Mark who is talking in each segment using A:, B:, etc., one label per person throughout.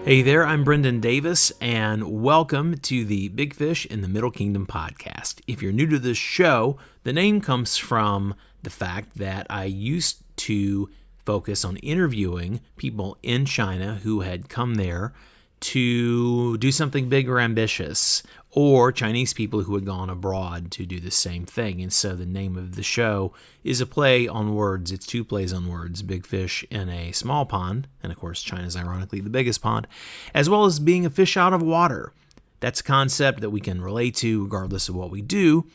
A: Hey there, I'm Brendan Davis, and welcome to the Big Fish in the Middle Kingdom podcast. If you're new to this show, the name comes from the fact that I used to focus on interviewing people in China who had come there to do something big or ambitious, or Chinese people who had gone abroad to do the same thing. And so the name of the show is a play on words. It's two plays on words: big fish in a small pond, and of course China's ironically the biggest pond, as well as being a fish out of water. That's a concept that we can relate to regardless of what we do,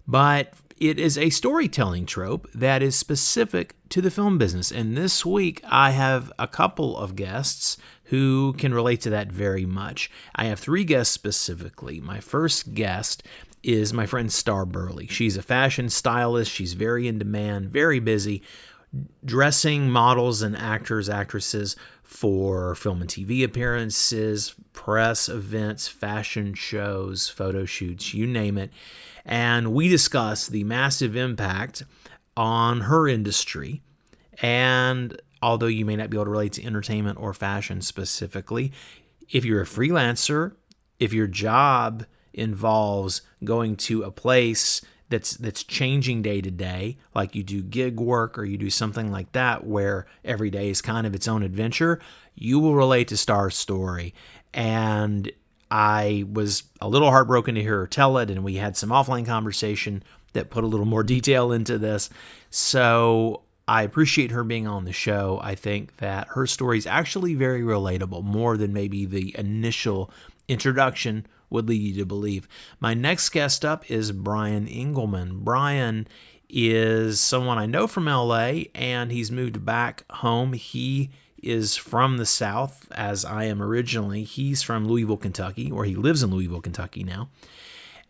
A: but it is a storytelling trope that is specific to the film business. And this week I have a couple of guests who can relate to that very much. I have three guests specifically. My first guest is my friend Star BURLEIGH. She's a fashion stylist. She's very in demand, very busy, dressing models and actresses for film and TV appearances, press events, fashion shows, photo shoots, you name it. And we discuss the massive impact on her industry. And although you may not be able to relate to entertainment or fashion specifically, if you're a freelancer, if your job involves going to a place that's changing day to day, like you do gig work or you do something like that where every day is kind of its own adventure, you will relate to Star's story. And I was a little heartbroken to hear her tell it, and we had some offline conversation that put a little more detail into this. So I appreciate her being on the show. I think that her story is actually very relatable, more than maybe the initial introduction would lead you to believe. My next guest up is Brian Engelman. Brian is someone I know from LA, and he's moved back home. He is from the South, as I am originally. He's from Louisville, Kentucky, or he lives in Louisville, Kentucky now.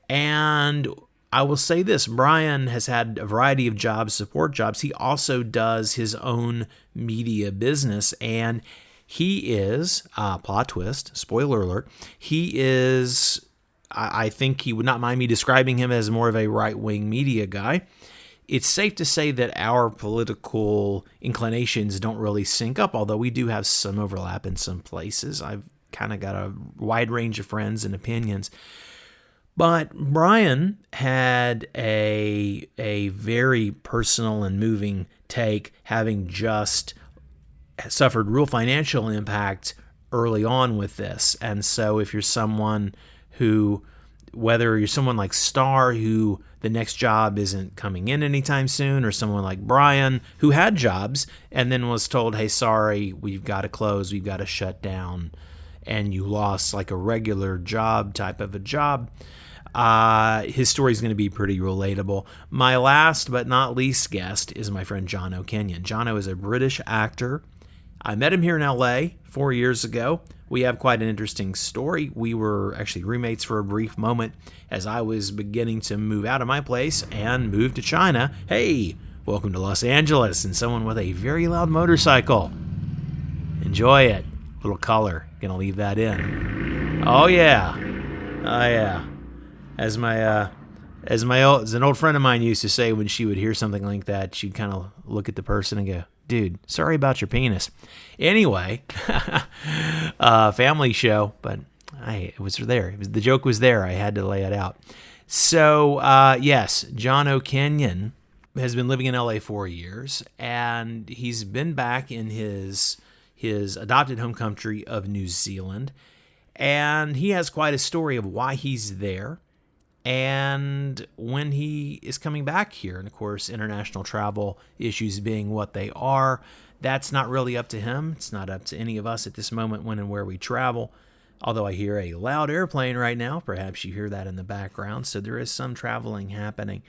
A: And I will say this: Brian has had a variety of jobs, support jobs. He also does his own media business, and he is, plot twist, spoiler alert, he is, I think he would not mind me describing him as more of a right-wing media guy. It's safe to say that our political inclinations don't really sync up, although we do have some overlap in some places. I've kind of got a wide range of friends and opinions. But Brian had a very personal and moving take, having just suffered real financial impact early on with this. And so if you're someone who, whether you're someone like Star, who the next job isn't coming in anytime soon, or someone like Brian, who had jobs and then was told, hey, sorry, we've got to close, we've got to shut down, and you lost like a regular job type of a job, his story is going to be pretty relatable. My last but not least guest is my friend JONO KENYON. JONO is a British actor. I met him here in LA 4 years ago. We have quite an interesting story. We were actually roommates for a brief moment as I was beginning to move out of my place and move to China. Hey, welcome to Los Angeles, and someone with a very loud motorcycle. Enjoy it. Little color. Gonna leave that in. Oh yeah. Oh yeah. As an old friend of mine used to say, when she would hear something like that, she'd kind of look at the person and go, dude, sorry about your penis. Anyway, family show, but it was there. The joke was there. I had to lay it out. So, yes, JONO KENYON has been living in LA 4 years, and he's been back in his adopted home country of New Zealand, and he has quite a story of why he's there and when he is coming back here. And of course, international travel issues being what they are, that's not really up to him. It's not up to any of us at this moment when and where we travel. Although I hear a loud airplane right now, perhaps you hear that in the background, so there is some traveling happening.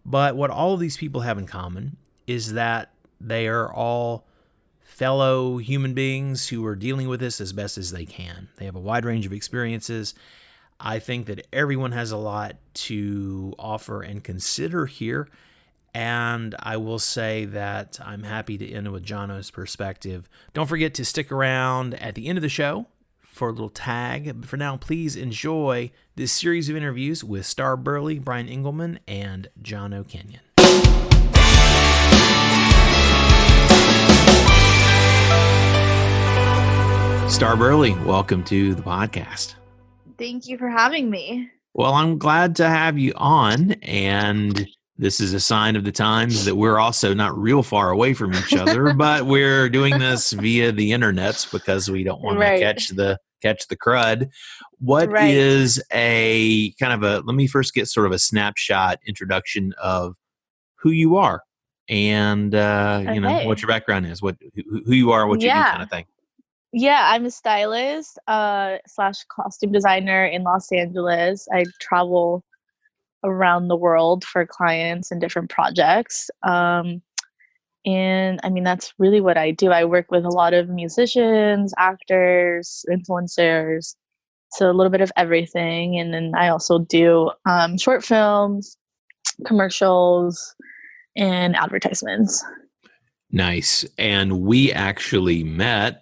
A: But what all of these people have in common is that they are all fellow human beings who are dealing with this as best as they can. They have a wide range of experiences. I think that everyone has a lot to offer and consider here. And I will say that I'm happy to end with JONO's perspective. Don't forget to stick around at the end of the show for a little tag. But for now, please enjoy this series of interviews with Star BURLEIGH, Brian Engelman, and JONO KENYON. Star Burley, welcome to the podcast.
B: Thank you for having me.
A: Well, I'm glad to have you on, and this is a sign of the times that we're also not real far away from each other, but we're doing this via the internets because we don't want to catch the crud. What is a kind of a, let me first get sort of a snapshot introduction of who you are and, you know, what your background is, who you are, what you do kind of thing.
B: Yeah, I'm a stylist / costume designer in Los Angeles. I travel around the world for clients and different projects. And I mean, that's really what I do. I work with a lot of musicians, actors, influencers, so a little bit of everything. And then I also do short films, commercials, and advertisements.
A: Nice. And we actually met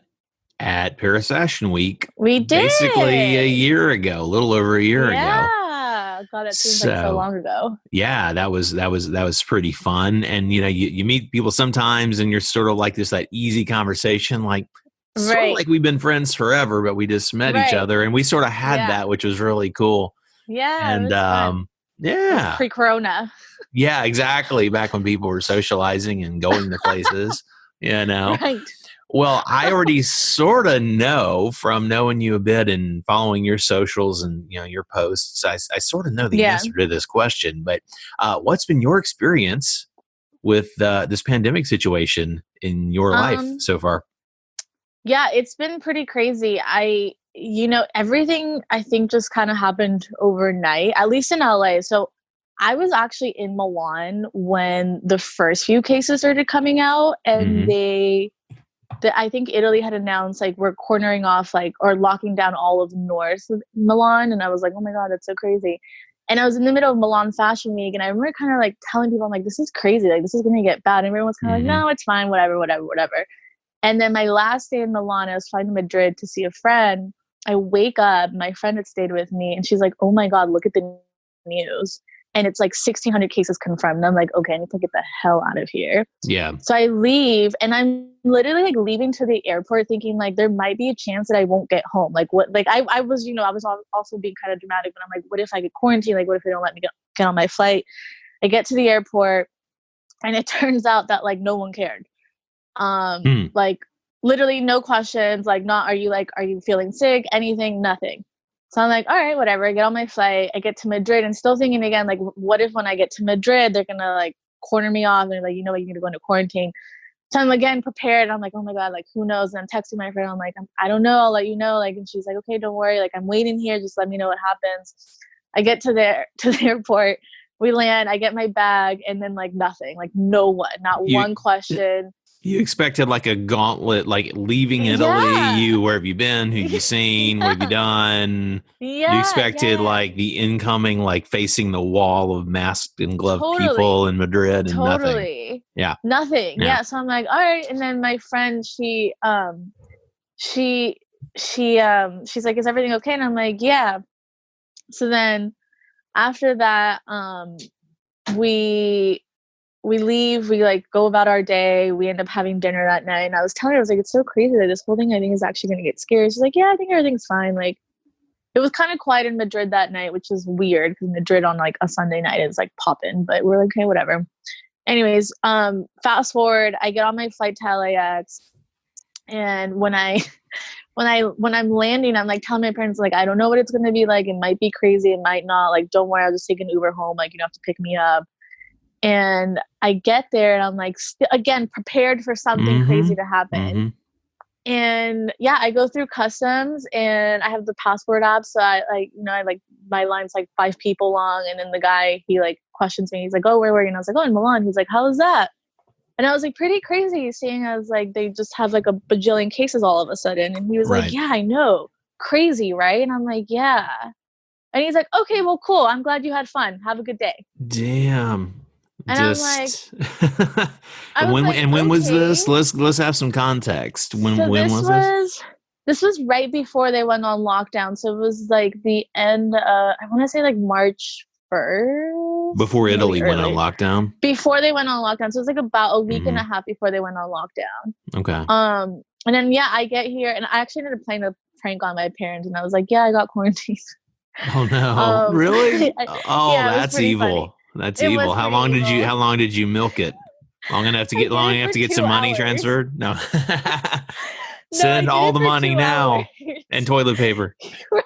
A: at Paris Fashion Week.
B: We did.
A: Basically a year ago, a little over a year ago.
B: Yeah. God, it seems like so long ago.
A: Yeah, that was pretty fun. And you know, you meet people sometimes and you're sort of like that easy conversation, like sort of like we've been friends forever, but we just met each other, and we sort of had that, which was really cool.
B: Yeah.
A: And
B: it was fun.
A: yeah.
B: Pre-corona.
A: Yeah, exactly. Back when people were socializing and going to places, you know.
B: Right.
A: Well, I already sort of know from knowing you a bit and following your socials and, you know, your posts. I sort of know the answer to this question, but what's been your experience with this pandemic situation in your life so far?
B: Yeah, it's been pretty crazy. Everything I think just kind of happened overnight, at least in LA. So I was actually in Milan when the first few cases started coming out, and I think Italy had announced like we're cornering off or locking down all of north of Milan. And I was like, oh my God, that's so crazy. And I was in the middle of Milan Fashion Week, and I remember kind of like telling people, I'm like, this is crazy. Like, this is going to get bad. And everyone was kind of like, no, it's fine. Whatever. And then my last day in Milan, I was flying to Madrid to see a friend. I wake up, my friend had stayed with me, and she's like, oh my God, look at the news. And it's like 1,600 cases confirmed. And I'm like, okay, I need to get the hell out of here.
A: Yeah.
B: So I leave, and I'm literally like leaving to the airport thinking like there might be a chance that I won't get home. Like what, like I was, I was also being kind of dramatic, but I'm like, what if I get quarantined? Like, what if they don't let me get on my flight? I get to the airport, and it turns out that like no one cared. Like literally no questions, like are you feeling sick? Anything, nothing. So I'm like, all right, whatever. I get on my flight. I get to Madrid, and still thinking again, like, what if when I get to Madrid, they're going to like corner me off and they're like, you know what, you need to go into quarantine. So I'm again prepared. I'm like, oh my God, like who knows? And I'm texting my friend. I'm like, I don't know. I'll let you know. Like, and she's like, okay, don't worry. Like, I'm waiting here. Just let me know what happens. I get to the airport. We land. I get my bag, and then like nothing, like no one, not one question.
A: You expected like a gauntlet, like leaving Italy, where have you been? Who have you seen? What have you done?
B: Yeah.
A: You expected like the incoming, like facing the wall of masked and gloved people in Madrid, and nothing. Yeah.
B: Nothing. Yeah. So I'm like, all right. And then my friend, she's like, is everything okay? And I'm like, yeah. So then after that, we leave, we like go about our day. We end up having dinner that night. And I was telling her, I was like, it's so crazy that this whole thing I think is actually going to get scary. She's like, yeah, I think everything's fine. Like it was kind of quiet in Madrid that night, which is weird because Madrid on like a Sunday night is like popping, but we're like, okay, whatever. Anyways, fast forward, I get on my flight to LAX, and when I'm landing, I'm like telling my parents, like, I don't know what it's going to be like. It might be crazy. It might not. Like, don't worry. I'll just take an Uber home. Like, you don't have to pick me up. And I get there, and I'm like, again, prepared for something crazy to happen. And yeah, I go through customs, and I have the passport app. So I my line's like 5 people long. And then the guy, he like questions me. He's like, oh, where were you? And I was like, oh, in Milan. He's like, how is that? And I was like, pretty crazy, seeing as like they just have like a bajillion cases all of a sudden. And he was like, yeah, I know. Crazy, right? And I'm like, yeah. And he's like, okay, well, cool. I'm glad you had fun. Have a good day.
A: Damn.
B: And
A: just... I'm like, when was this? Let's have some context. When was this?
B: This was right before they went on lockdown. So it was like the end, I want to say like March 1st.
A: Before Italy went on lockdown?
B: Before they went on lockdown. So it was like about a week and a half before they went on lockdown.
A: Okay.
B: And then, yeah, I get here and I actually ended up playing a prank on my parents and I was like, yeah, I got quarantined.
A: Oh no, really? Oh,
B: Yeah, it was
A: that's
B: pretty funny.
A: evil. That's
B: It
A: evil.
B: was
A: How
B: pretty
A: long did you
B: evil.
A: how long did you milk it?
B: I did
A: Long
B: it
A: enough
B: for
A: to get some
B: 2
A: money
B: hours.
A: transferred? No.
B: No, I
A: Send
B: did
A: all
B: it
A: the
B: for
A: money
B: 2 hours.
A: now and toilet paper.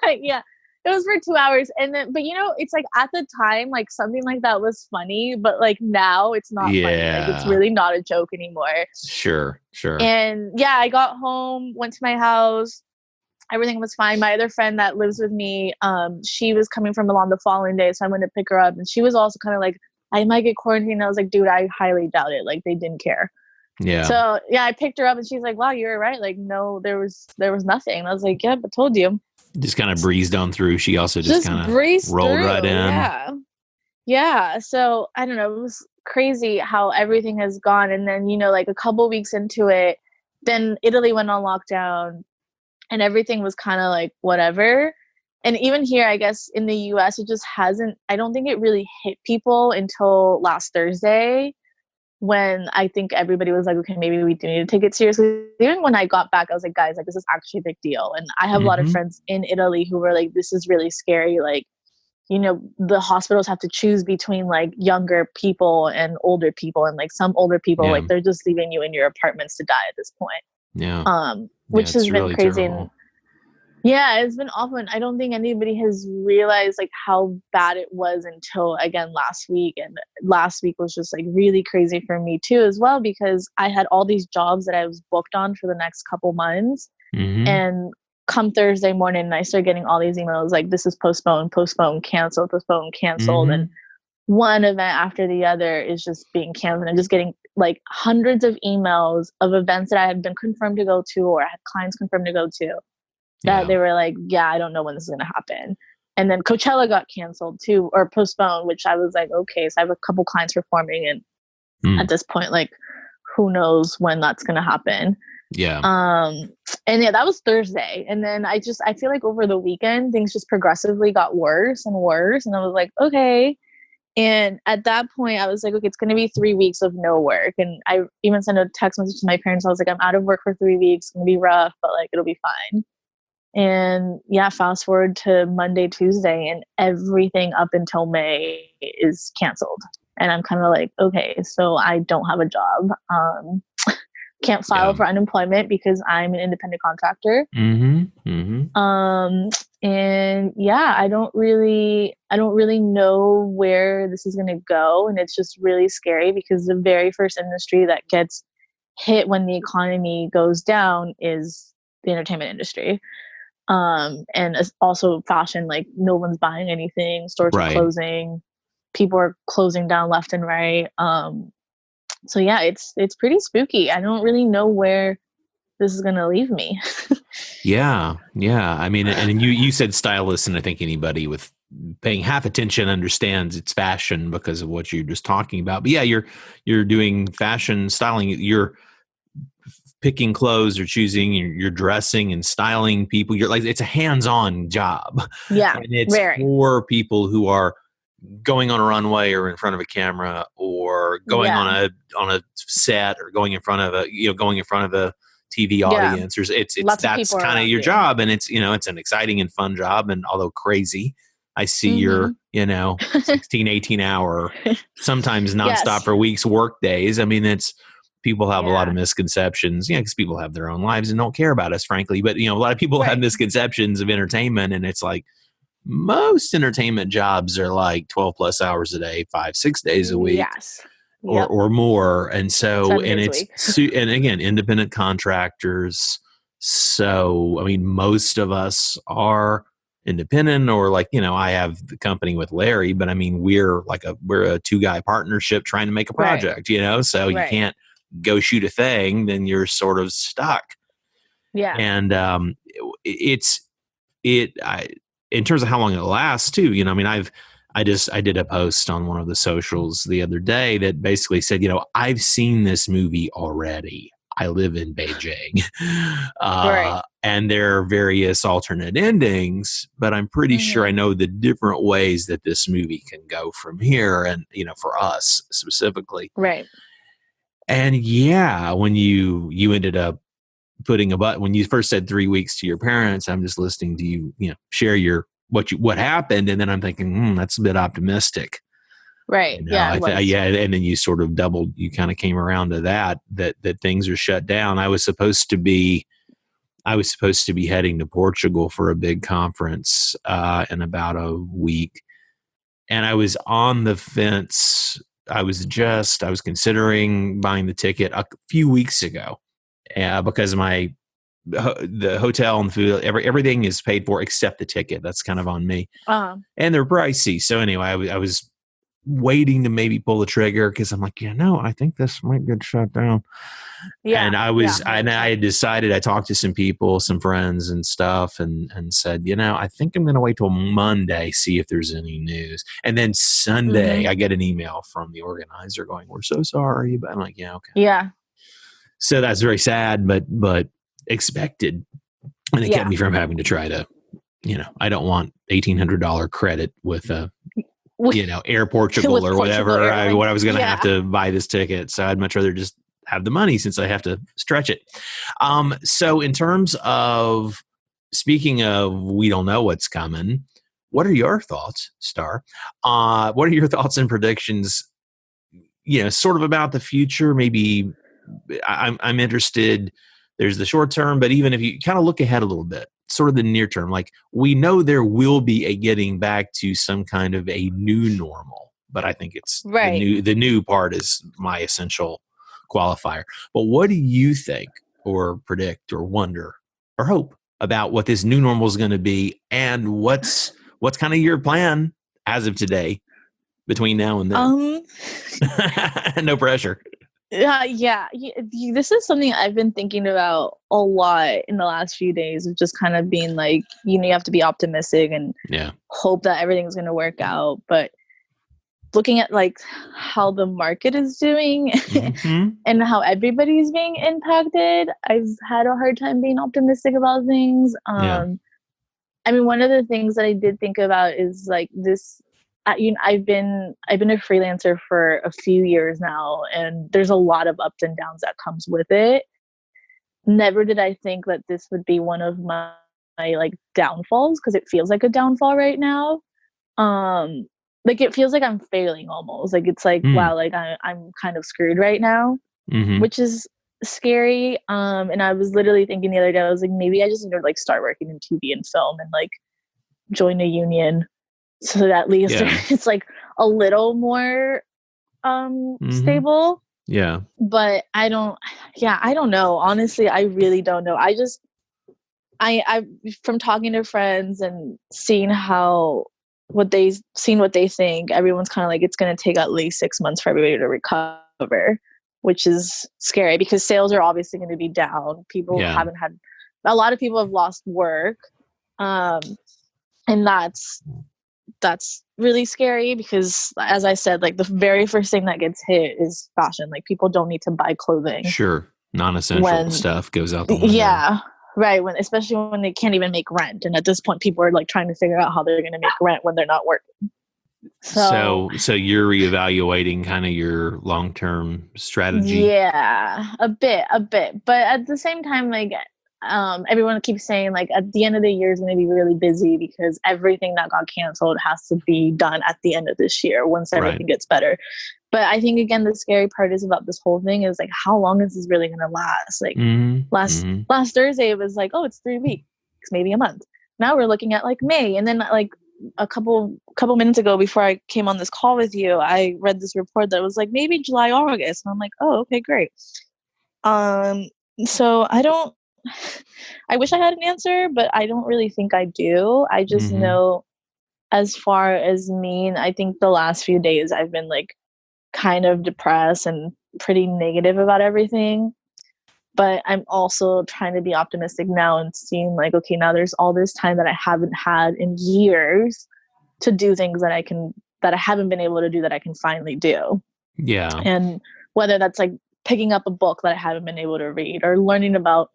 B: Right, yeah. It was for 2 hours, and then but, it's like, at the time, like, something like that was funny, but, like, now it's not funny, like, it's
A: Yeah.
B: really not a joke anymore.
A: Sure, sure.
B: And, yeah, I got home, went to my house, everything was fine. My other friend that lives with me, she was coming from Milan the following day, so I went to pick her up, and she was also kinda like, "I might get quarantined." I was like, "Dude, I highly doubt it." Like, they didn't care.
A: Yeah.
B: So, yeah, I picked her up, and she's like, "Wow, you were right. Like, no, there was nothing." And I was like, "Yep, I told you."
A: Just kind of breezed on through. She also just
B: Just
A: kind of
B: breezed
A: rolled right
B: through,
A: in.
B: yeah. Yeah, so, I don't know, it was crazy how everything has gone, and then, like, a couple weeks into it, then Italy went on lockdown, and everything was kinda like, whatever. And even here, I guess, in the US, it just hasn't I don't think it really hit people until last Thursday when I think everybody was like, "Okay, maybe we do need to take it seriously." Even when I got back, I was like, "Guys, like, this is actually a big deal." And I have a lot of
A: Mhm.
B: friends in Italy who were like, "This is really scary." Like, the hospitals have to choose between, like, younger people and older people, and, like, some older people,
A: Yeah.
B: like, they're just leaving you in your apartments to die at this point.
A: Yeah. Yeah,
B: Which has
A: it's
B: been
A: really
B: crazy, and
A: terrible.
B: yeah, it's been awful, and I don't think anybody has realized, like, how bad it was until, again, last week, and last week was just, like, really crazy for me too as well because I had all these jobs that I was booked on for the next couple months,
A: Mhm.
B: and come Thursday morning, I started getting all these emails like, "This is postponed, postponed, canceled, canceled," and
A: Mhm.
B: one event after the other is just being canceled. I'm just getting, like, hundreds of emails of events that I had been confirmed to go to or I had clients confirmed to go to that
A: Yeah.
B: they were like, "Yeah, I don't know when this is gonna happen." And then Coachella got canceled too or postponed, which I was like, "Okay." So I have a couple clients performing, and
A: Mm.
B: at this point, like, who knows when that's gonna happen.
A: Yeah.
B: Um, and yeah, that was Thursday. And then I feel like over the weekend, things just progressively got worse and worse. And I was like, okay. And at that point, I was like, okay, it's going to be 3 weeks of no work. And I even sent a text message to my parents. I was like, I'm out of work for 3 weeks. It's going to be rough, but like, it'll be fine. And yeah, fast forward to Monday, Tuesday, and everything up until May is canceled. And I'm kind of like, okay, so I don't have a job. Can't file
A: Yeah.
B: for unemployment because I'm an independent contractor.
A: Mhm. Mhm.
B: Um, and yeah, I don't really know where this is gonna go, and it's just really scary because the very first industry that gets hit when the economy goes down is the entertainment industry. And also fashion, like no one's buying anything, stores are
A: Right.
B: closing, people are closing down left and right. So yeah, it's pretty spooky. I don't really know where this is gonna leave me.
A: Yeah, yeah. I mean, and you said stylist, and I think anybody with paying half attention understands it's fashion because of what you're just talking about. But yeah, you're doing fashion styling. You're picking clothes or choosing. You're dressing and styling people. You're like it's a hands-on job,
B: Yeah,
A: and it's
B: very.
A: for people who are going on a runway or in front of a camera or going
B: Yeah,
A: on a set or going in front of a going in front of a TV
B: yeah.
A: audience. It's
B: Lots of
A: that's
B: people
A: kind of
B: around
A: your
B: you.
A: job, and it's an exciting and fun job. And although crazy, I see your
B: Mhm.
A: 16, 18 hour, sometimes nonstop
B: Yes.
A: for weeks work days. I mean, it's people have a lot of
B: Yeah.
A: misconceptions, because people have their own lives and don't care about us, frankly. But a lot of people have
B: Right.
A: misconceptions of entertainment, and it's like most entertainment jobs are like 12 plus hours a day, 5, 6 days a week
B: Yes. Yep.
A: or more. And so,
B: 7
A: and
B: days a
A: it's,
B: week.
A: and again, independent contractors. So, I mean, most of us are independent or like, I have the company with Larry, but I mean, we're a two-guy partnership trying to make a
B: Right.
A: project, so you
B: Right.
A: can't go shoot a thing, then you're sort of stuck.
B: Yeah.
A: And, it's, I in terms of how long it lasts too, I mean, I did a post on one of the socials the other day that basically said, I've seen this movie already. I live in Beijing.
B: Right.
A: And there are various alternate endings, but I'm pretty sure I
B: Mhm.
A: know the different ways that this movie can go from here. And, for us specifically.
B: Right.
A: And yeah, when you ended up putting a button. When you first said 3 weeks to your parents, I'm just listening to you, share what happened. And then I'm thinking, that's a bit optimistic.
B: Right. Yeah.
A: And then you sort of you kind of came around to that things are shut down. I was supposed to be heading to Portugal for a big conference in about a week. And I was on the fence. I was considering buying the ticket a few weeks ago because the hotel and the food, everything is paid for except the ticket. That's kind of on me. And they're pricey. So anyway, I was waiting to maybe pull the trigger because I'm like, I think this might get shut down. Yeah. And I had decided, I talked to some people, some friends and stuff, and said, I think I'm going to wait till Monday, see if there's any news. And then Sunday, I get an email from the organizer going, "We're so sorry." But I'm like, yeah, okay.
B: Yeah.
A: So that's very sad, but expected. And it kept me from having to try to, I don't want $1,800 credit with Air Portugal or whatever. I was going to have to buy this ticket. So I'd much rather just have the money since I have to stretch it. So in terms of, speaking of, we don't know what's coming. What are your thoughts, Star? What are your thoughts and predictions, sort of about the future? Maybe I'm interested. There's the short term, but even if you kind of look ahead a little bit, sort of the near term, like we know there will be a getting back to some kind of a new normal, but I think it's the new part is my essential qualifier. But what do you think or predict or wonder or hope about what this new normal is going to be, and what's kind of your plan as of today between now and then? No pressure.
B: Yeah. This is something I've been thinking about a lot in the last few days, of just kind of being like, you have to be optimistic and hope that everything's going to work out. But looking at like how the market is doing and how everybody's being impacted, I've had a hard time being optimistic about things. I mean, one of the things that I did think about is like this. I've been a freelancer for a few years now, and there's a lot of ups and downs that comes with it. Never did I think that this would be one of my like downfalls, because it feels like a downfall right now. Like it feels like I'm failing almost. Like it's like, wow, like I'm kind of screwed right now, which is scary. And I was literally thinking the other day, I was like, maybe I just need to like start working in TV and film and like join a union, so that at least it's like a little more stable.
A: Yeah.
B: But I don't know. Honestly, I really don't know. I from talking to friends and seeing what they think, everyone's kind of like, it's going to take at least 6 months for everybody to recover, which is scary because sales are obviously going to be down. People haven't had, a lot of people have lost work. And that's really scary because, as I said, like the very first thing that gets hit is fashion. Like people don't need to buy clothing.
A: Sure. Non-essential stuff goes out the window.
B: Yeah. Right. Especially when they can't even make rent. And at this point, people are like trying to figure out how they're going to make rent when they're not working.
A: So you're reevaluating kind of your long-term strategy.
B: Yeah, a bit. But at the same time, like, everyone keeps saying like at the end of the year is going to be really busy because everything that got canceled has to be done at the end of this year once everything gets better. But I think, again, the scary part is about this whole thing is like, how long is this really going to last? Like last Thursday, it was like, oh, it's 3 weeks, maybe a month. Now we're looking at like May. And then like a couple minutes ago, before I came on this call with you, I read this report that was like maybe July, August. And I'm like, oh, okay, great. So I wish I had an answer, but I don't really think I do. I just know, as far as me, I think the last few days I've been like kind of depressed and pretty negative about everything. But I'm also trying to be optimistic now and seeing like, okay, now there's all this time that I haven't had in years to do things that I haven't been able to do that I can finally do.
A: Yeah.
B: And whether that's like picking up a book that I haven't been able to read, or learning about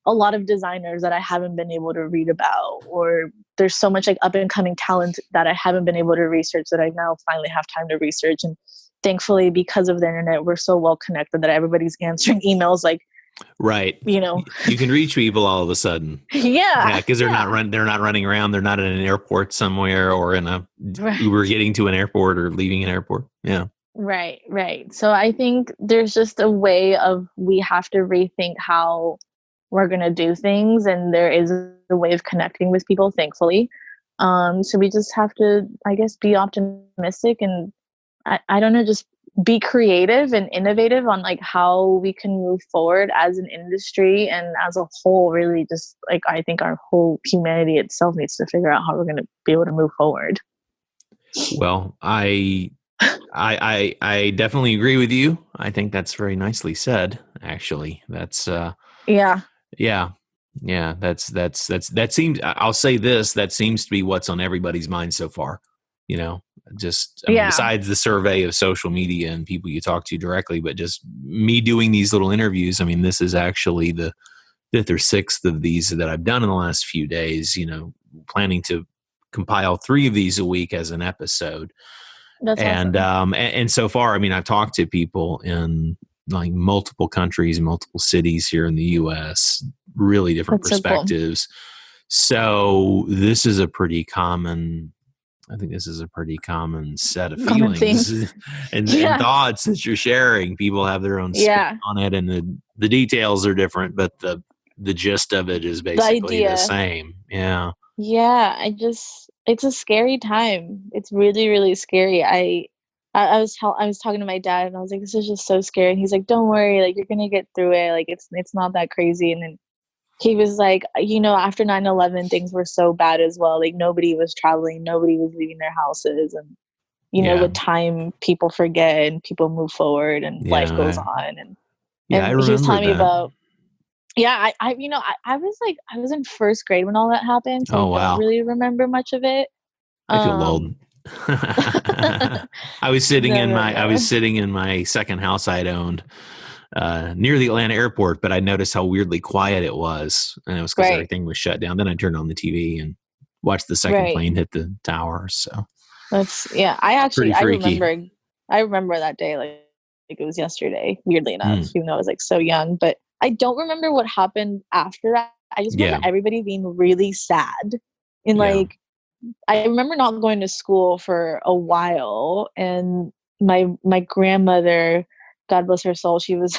B: a lot of designers that I haven't been able to read about, or there's so much like up and coming talent that I haven't been able to research that I now finally have time to research. And thankfully, because of the internet, we're so well connected that everybody's answering emails like
A: Right.
B: you know.
A: You can reach people all of a sudden.
B: Yeah.
A: Yeah, because they're
B: Yeah.
A: not running around. They're not in an airport somewhere or in a Uber
B: Right.
A: getting to an airport or leaving an airport. Yeah.
B: Right, right. So I think there's just a way of we have to rethink how we're gonna do things, and there is a way of connecting with people, thankfully. So we just have to, I guess, be optimistic and I don't know, just be creative and innovative on like how we can move forward as an industry and as a whole. Really, just like I think our whole humanity itself needs to figure out how we're gonna be able to move forward.
A: Well, I definitely agree with you. I think that's very nicely said. Actually, that's
B: Yeah,
A: yeah, yeah. That seems. I'll say this. That seems to be what's on everybody's mind so far. You know, just I mean,
B: yeah,
A: besides the survey of social media and people you talk to directly, but just me doing these little interviews. I mean, this is actually the fifth or sixth of these that I've done in the last few days. You know, planning to compile 3 of these a week as an episode.
B: that's awesome.
A: And so far, I mean, I've talked to people in like multiple countries, multiple cities here in the U.S., really different
B: That's so cool.
A: perspectives. So this is a pretty common. I think this is a pretty common set of
B: Common theme.
A: feelings and
B: Yeah,
A: thoughts that you're sharing. People have their own spin
B: yeah.
A: on it, and the details are different, but the gist of it is
B: The
A: basically the
B: idea.
A: same. Yeah.
B: Yeah, it's a scary time. It's really, really scary. I was talking to my dad and I was like, this is just so scary. And he's like, don't worry, like you're gonna get through it. Like it's not that crazy. And then he was like, you know, after 9/11, things were so bad as well. Like nobody was traveling, nobody was leaving their houses. And, you know,
A: Yeah.
B: with time people forget and people move forward and life goes
A: Yeah.
B: on.
A: Yeah. I
B: And he was
A: remember
B: telling me
A: that.
B: about yeah, you know, I was like, I was in first grade when all that happened, so I
A: Oh,
B: don't
A: wow.
B: really remember much of it.
A: I feel old.
B: Um, no, no,
A: I was
B: no.
A: sitting in my second house I'd owned near the Atlanta airport, but I noticed how weirdly quiet it was, and it was because
B: Right,
A: everything was shut down. Then I turned on the TV and watched the second
B: right.
A: plane hit the tower. So
B: That's yeah.
A: pretty freaky.
B: I remember that day like it was yesterday. Weirdly enough,
A: Mm,
B: even though I was like so young, but I don't remember what happened after that. I just remember
A: yeah,
B: everybody being really sad and
A: yeah.
B: like I remember not going to school for a while, and my grandmother, God bless her soul, she was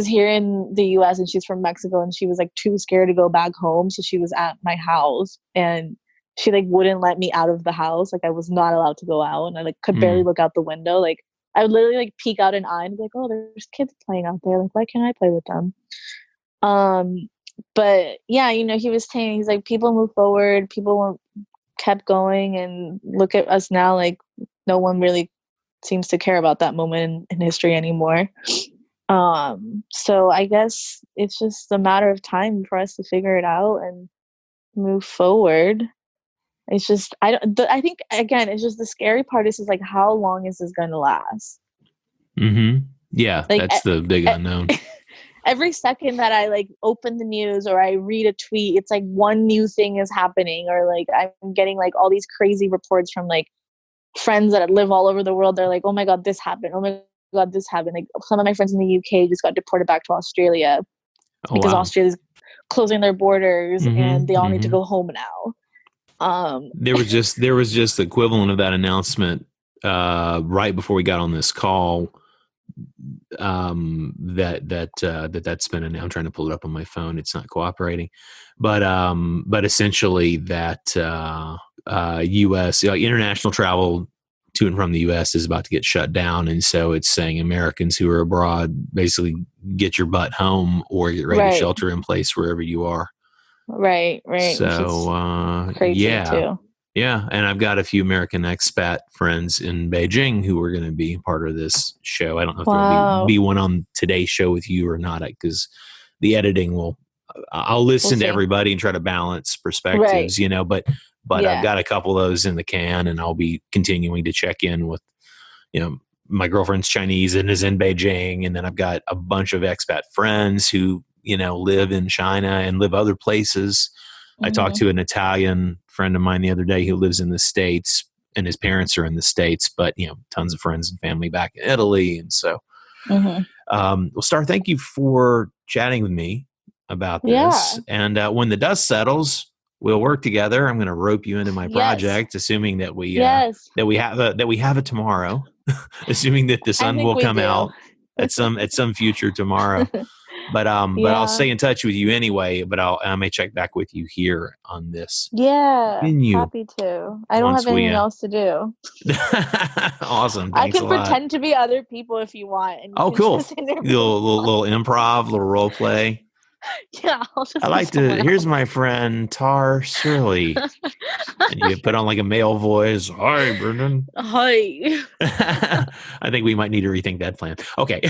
B: here in the US and she's from Mexico and she was like too scared to go back home, so she was at my house and she like wouldn't let me out of the house. Like I was not allowed to go out and I like could barely
A: Mm,
B: look out the window. Like I would literally like peek out an eye and be like, "Oh, there's kids playing out there. Like why can't I play with them?" Um but yeah, you know, he was saying he's like people move forward, people kept going and look at us now like no one really seems to care about that moment in history anymore. So I guess it's just a matter of time for us to figure it out and move forward. It's just I think again it's just the scary part is like how long is this going to last?
A: hmm Yeah,
B: Like
A: that's the big unknown.
B: every second that I like open the news or I read a tweet, it's like one new thing is happening or like I'm getting like all these crazy reports from like friends that live all over the world. They're like, oh my God, this happened. Oh my God, this happened. Like some of my friends in the UK just got deported back to Australia
A: Oh,
B: because
A: wow.
B: Australia's closing their borders and they all need to
A: Hmm.
B: go home now. Um,
A: There was just the equivalent of that announcement right before we got on this call. That's been. I'm trying to pull it up on my phone. It's not cooperating, but essentially that U.S. International travel to and from the U.S. is about to get shut down, and so it's saying Americans who are abroad basically get your butt home or get ready to
B: right,
A: shelter in place wherever you are.
B: right, right, which
A: So
B: is crazy
A: yeah,
B: too.
A: yeah, and I've got a few American expat friends in Beijing who are going to be part of this show. I don't know if there'll be
B: Wow.
A: one on today's show with you or not, because the editing will. I'll
B: We'll
A: listen to
B: see.
A: everybody and try to balance
B: Right.
A: perspectives, but I've
B: Yeah.
A: got a couple of those in the can, and I'll be continuing to check in with you know my girlfriend's Chinese and is in Beijing, and then I've got a bunch of expat friends who live in China and live other places. I talked
B: Hmm.
A: to an Italian friend of mine the other day who lives in the States, and his parents are in the States, but tons of friends and family back in Italy, and so
B: Hmm.
A: Well, Star, thank you for chatting with me about this.
B: Yeah.
A: And when the dust settles, we'll work together. I'm going to rope you into my
B: Yes.
A: project, assuming that we
B: Yes.
A: have it tomorrow, assuming that the
B: I
A: sun
B: think
A: will
B: we
A: come
B: do.
A: out at some future tomorrow. But I'll
B: Yeah.
A: stay in touch with you anyway. But I may check back with you here on this
B: Yeah.
A: venue
B: Happy to. I don't have
A: once we.
B: anything else to do.
A: Awesome.
B: I
A: Thanks a
B: can
A: lot.
B: pretend to be other people if you want, and you
A: Oh,
B: can
A: cool.
B: just interview me.
A: Little improv, little role play.
B: Yeah, I'll
A: I
B: just be
A: like to.
B: someone
A: Here's
B: else.
A: my friend Tar Surly, and you put on like a male voice. Hi, Brendan.
B: Hi.
A: I think we might need to rethink that plan. Okay.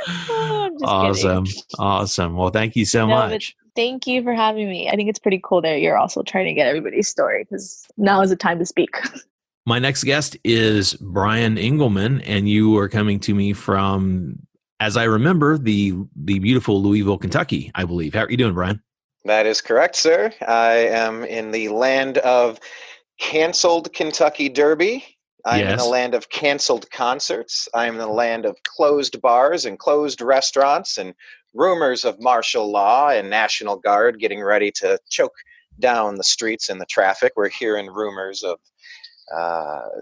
B: Oh, I'm just kidding.
A: Awesome. Well, thank you so
B: No, but
A: much.
B: thank you for having me. I think it's pretty cool that you're also trying to get everybody's story because now is the time to speak.
A: My next guest is Brian Engelman, and you are coming to me from, as I remember, the beautiful Louisville, Kentucky, I believe. How are you doing, Brian?
C: That is correct, sir. I am in the land of canceled Kentucky Derby. I am in the
A: Yes.
C: land of canceled concerts. I am in the land of closed bars and closed restaurants and rumors of martial law and National Guard getting ready to choke down the streets and the traffic. We're hearing rumors of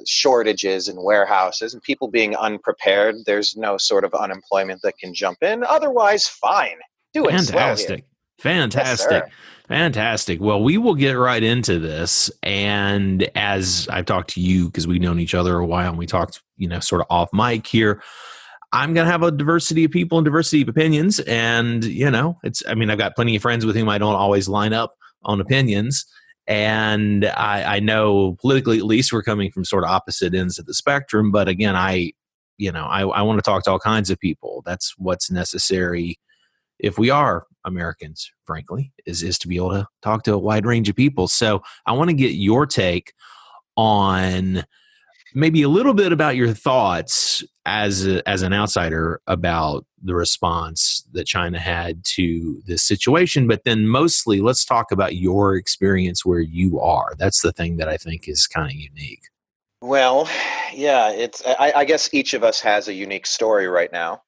C: shortages in warehouses and people being unprepared. There's no sort of unemployment that can jump in. Otherwise, fine. Doing swell here. Yes, sir.
A: Fantastic. Well, we will get right into this. And as I've talked to you, because we've known each other a while and we talked, sort of off mic here, I'm going to have a diversity of people and diversity of opinions. And, I've got plenty of friends with whom I don't always line up on opinions. And I know politically, at least, we're coming from sort of opposite ends of the spectrum. But again, I want to talk to all kinds of people. That's what's necessary if we are Americans, frankly, is to be able to talk to a wide range of people. So I want to get your take on maybe a little bit about your thoughts as an outsider about the response that China had to this situation. But then mostly, let's talk about your experience where you are. That's the thing that I think is kind of unique.
C: Well, yeah, I guess each of us has a unique story right now.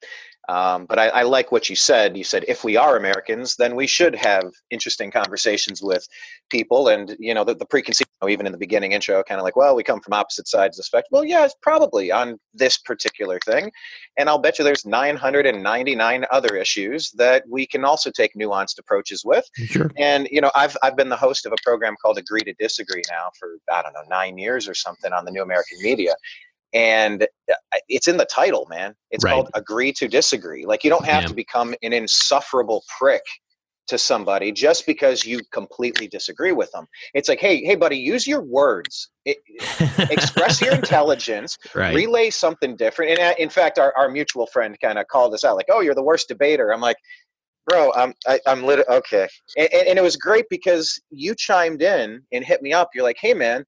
C: But I like what you said. You said if we are Americans, then we should have interesting conversations with people. And the preconceived, even in the beginning intro, kind of like, well, we come from opposite sides of the spectrum. Well, yeah, it's probably on this particular thing, and I'll bet you there's 999 other issues that we can also take nuanced approaches with.
A: Sure.
C: And I've been the host of a program called Agree to Disagree now for, I don't know, 9 years or something on the New American Media. And it's in the title, man. It's
A: Right.
C: called Agree to Disagree. Like, you don't have
A: Yeah.
C: to become an insufferable prick to somebody just because you completely disagree with them. It's like, hey, buddy, use your words. Express your intelligence.
A: Right.
C: Relay something different. And in fact, our mutual friend kind of called us out, like, oh, you're the worst debater. I'm like, bro, I'm literally okay. And it was great because you chimed in and hit me up. You're like, hey, man,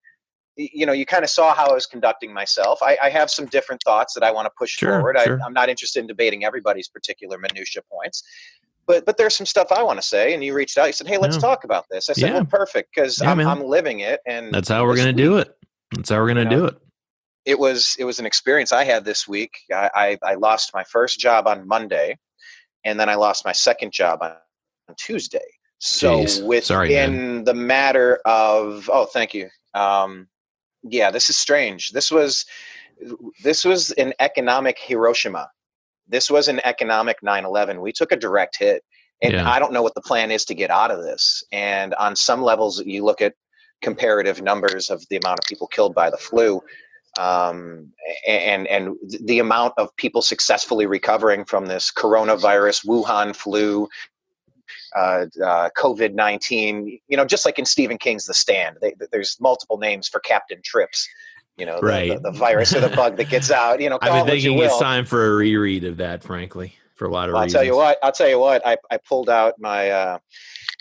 C: you kind of saw how I was conducting myself. I have some different thoughts that I want to push forward.
A: Sure.
C: I'm not interested in debating everybody's particular minutia points, but there's some stuff I want to say. And you reached out. You said, hey, let's talk about this. I said, well, perfect, because I'm living it. And
A: that's how we're going to do it. That's how we're going to do it.
C: It was an experience I had this week. I lost my first job on Monday, and then I lost my second job on Tuesday. So within the matter of, thank you. Yeah, this is strange. This was an economic Hiroshima. This was an economic 9/11. We took a direct hit. And I don't know what the plan is to get out of this. And on some levels, you look at comparative numbers of the amount of people killed by the flu, and the amount of people successfully recovering from this coronavirus, Wuhan flu, COVID-19, just like in Stephen King's The Stand, there's multiple names for Captain Trips,
A: right.
C: the virus or the bug that gets out,
A: I've been thinking it's time for a reread of that, frankly, for a lot of reasons.
C: I'll tell you what, I pulled out my,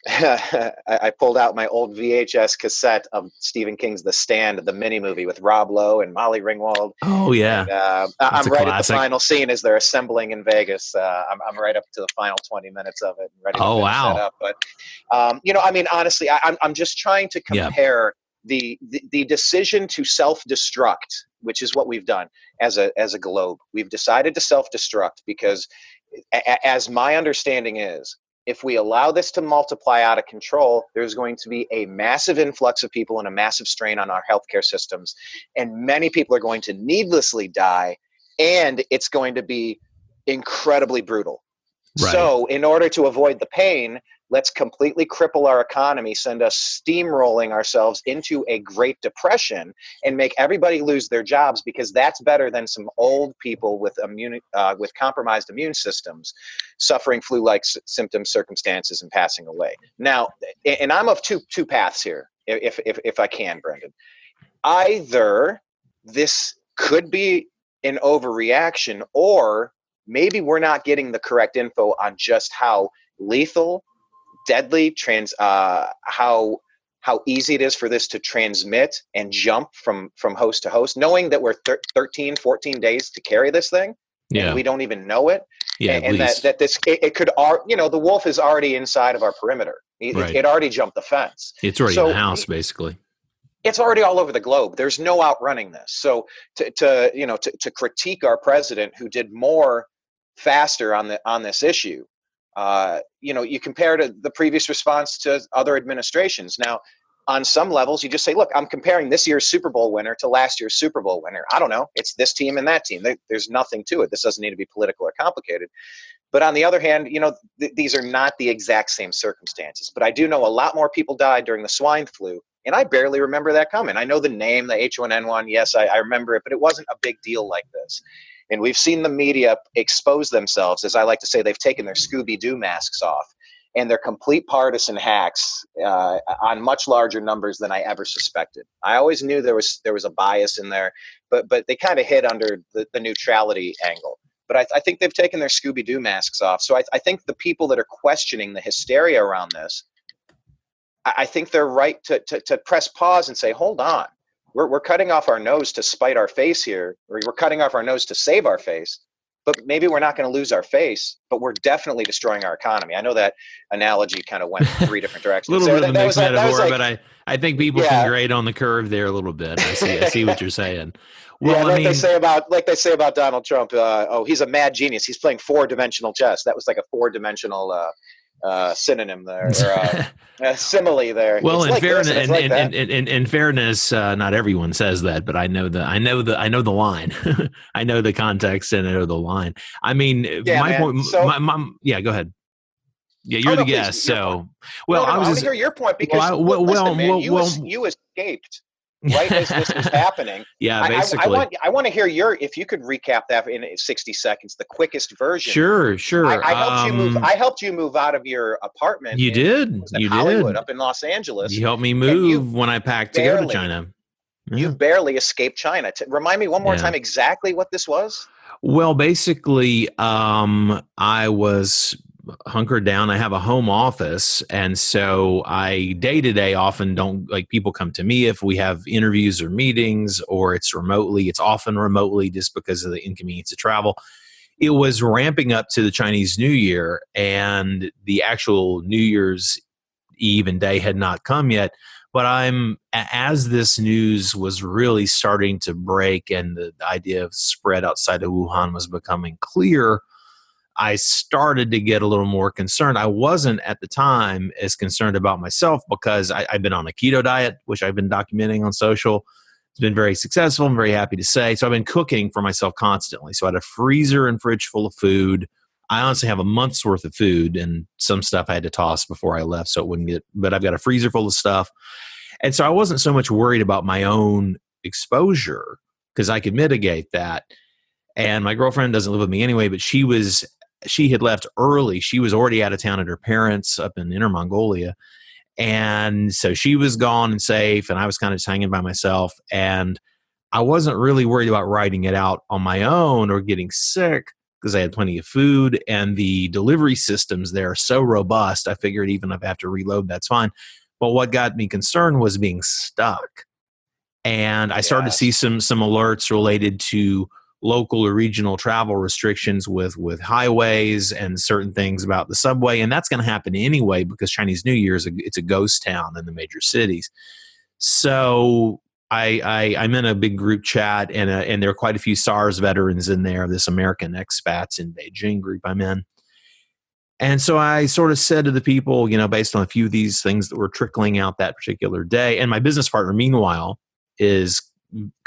C: I pulled out my old VHS cassette of Stephen King's The Stand, the mini movie with Rob Lowe and Molly Ringwald.
A: Oh yeah,
C: and, I'm right at the final scene as they're assembling in Vegas. I'm right up to the final 20 minutes of it, and ready to finish that up. But honestly, I'm just trying to compare the decision to self-destruct which is what we've done as a globe. We've decided to self-destruct because, as my understanding is, if we allow this to multiply out of control, there's going to be a massive influx of people and a massive strain on our healthcare systems. And many people are going to needlessly die, and it's going to be incredibly brutal. Right. So in order to avoid the pain, let's completely cripple our economy, send us steamrolling ourselves into a Great Depression, and make everybody lose their jobs, because that's better than some old people with compromised immune systems suffering flu-like symptoms, circumstances, and passing away. Now, and I'm of two paths here, if I can, Brendan. Either this could be an overreaction, or maybe we're not getting the correct info on just how lethal, deadly, how easy it is for this to transmit and jump from host to host, knowing that we're 13, 14 days to carry this thing. Yeah. And we don't even know it. Yeah, and that this, it could, the wolf is already inside of our perimeter. It already jumped the fence.
A: It's already in the house, basically.
C: It's already all over the globe. There's no outrunning this. So to critique our president, who did more faster on this issue, you compare to the previous response to other administrations. Now, on some levels, you just say, look, I'm comparing this year's Super Bowl winner to last year's Super Bowl winner. I don't know. It's this team and that team. There's nothing to it. This doesn't need to be political or complicated. But on the other hand, these are not the exact same circumstances. But I do know a lot more people died during the swine flu, and I barely remember that coming. I know the name, the H1N1. Yes, I remember it, but it wasn't a big deal like this. And we've seen the media expose themselves. As I like to say, they've taken their Scooby-Doo masks off, and they're complete partisan hacks on much larger numbers than I ever suspected. I always knew there was a bias in there, but they kind of hid under the neutrality angle. But I think they've taken their Scooby-Doo masks off. So I think the people that are questioning the hysteria around this, I think they're right to press pause and say, hold on. We're cutting off our nose to spite our face here, or we're cutting off our nose to save our face, but maybe we're not going to lose our face, but we're definitely destroying our economy. I know that analogy kind of went three different directions.
A: A little bit of a mixed metaphor, but I think people can grade on the curve there a little bit. I see what you're saying. Well,
C: they say about Donald Trump. He's a mad genius. He's playing 4-dimensional chess. That was like a 4-dimensional synonym there, or simile there.
A: Well, in fairness, not everyone says that, but I know the line. I know the context and I know the line. I mean, point. Go ahead. Yeah, you're the guest. So,
C: I want to hear your point, because you escaped right as this was happening.
A: Yeah, basically.
C: I want to hear if you could recap that in 60 seconds, the quickest version.
A: Sure.
C: I helped you move out of your apartment.
A: You did.
C: Hollywood, up in Los Angeles.
A: You helped me move when I packed to go to China.
C: Yeah. You barely escaped China. Remind me one more time exactly what this was.
A: Well, basically, I was hunkered down. I have a home office, and so I day-to-day often don't, like, people come to me if we have interviews or meetings, or it's remotely. It's often remotely just because of the inconvenience of travel. It was ramping up to the Chinese New Year, and the actual New Year's Eve and day had not come yet. But as this news was really starting to break and the idea of spread outside of Wuhan was becoming clear, I started to get a little more concerned. I wasn't at the time as concerned about myself, because I've been on a keto diet, which I've been documenting on social. It's been very successful. I'm very happy to say. So I've been cooking for myself constantly. So I had a freezer and fridge full of food. I honestly have a month's worth of food, and some stuff I had to toss before I left so it wouldn't get, but I've got a freezer full of stuff. And so I wasn't so much worried about my own exposure, because I could mitigate that. And my girlfriend doesn't live with me anyway, but she had left early. She was already out of town at her parents' up in Inner Mongolia. And so she was gone and safe, and I was kind of just hanging by myself. And I wasn't really worried about writing it out on my own or getting sick, because I had plenty of food, and the delivery systems there are so robust. I figured even if I have to reload, that's fine. But what got me concerned was being stuck. And I started to see some alerts related to local or regional travel restrictions with highways and certain things about the subway. And that's going to happen anyway, because Chinese New Year it's a ghost town in the major cities. So I'm in a big group chat, and there are quite a few SARS veterans in there, this American expats in Beijing group I'm in. And so I sort of said to the people, based on a few of these things that were trickling out that particular day, and my business partner, meanwhile, is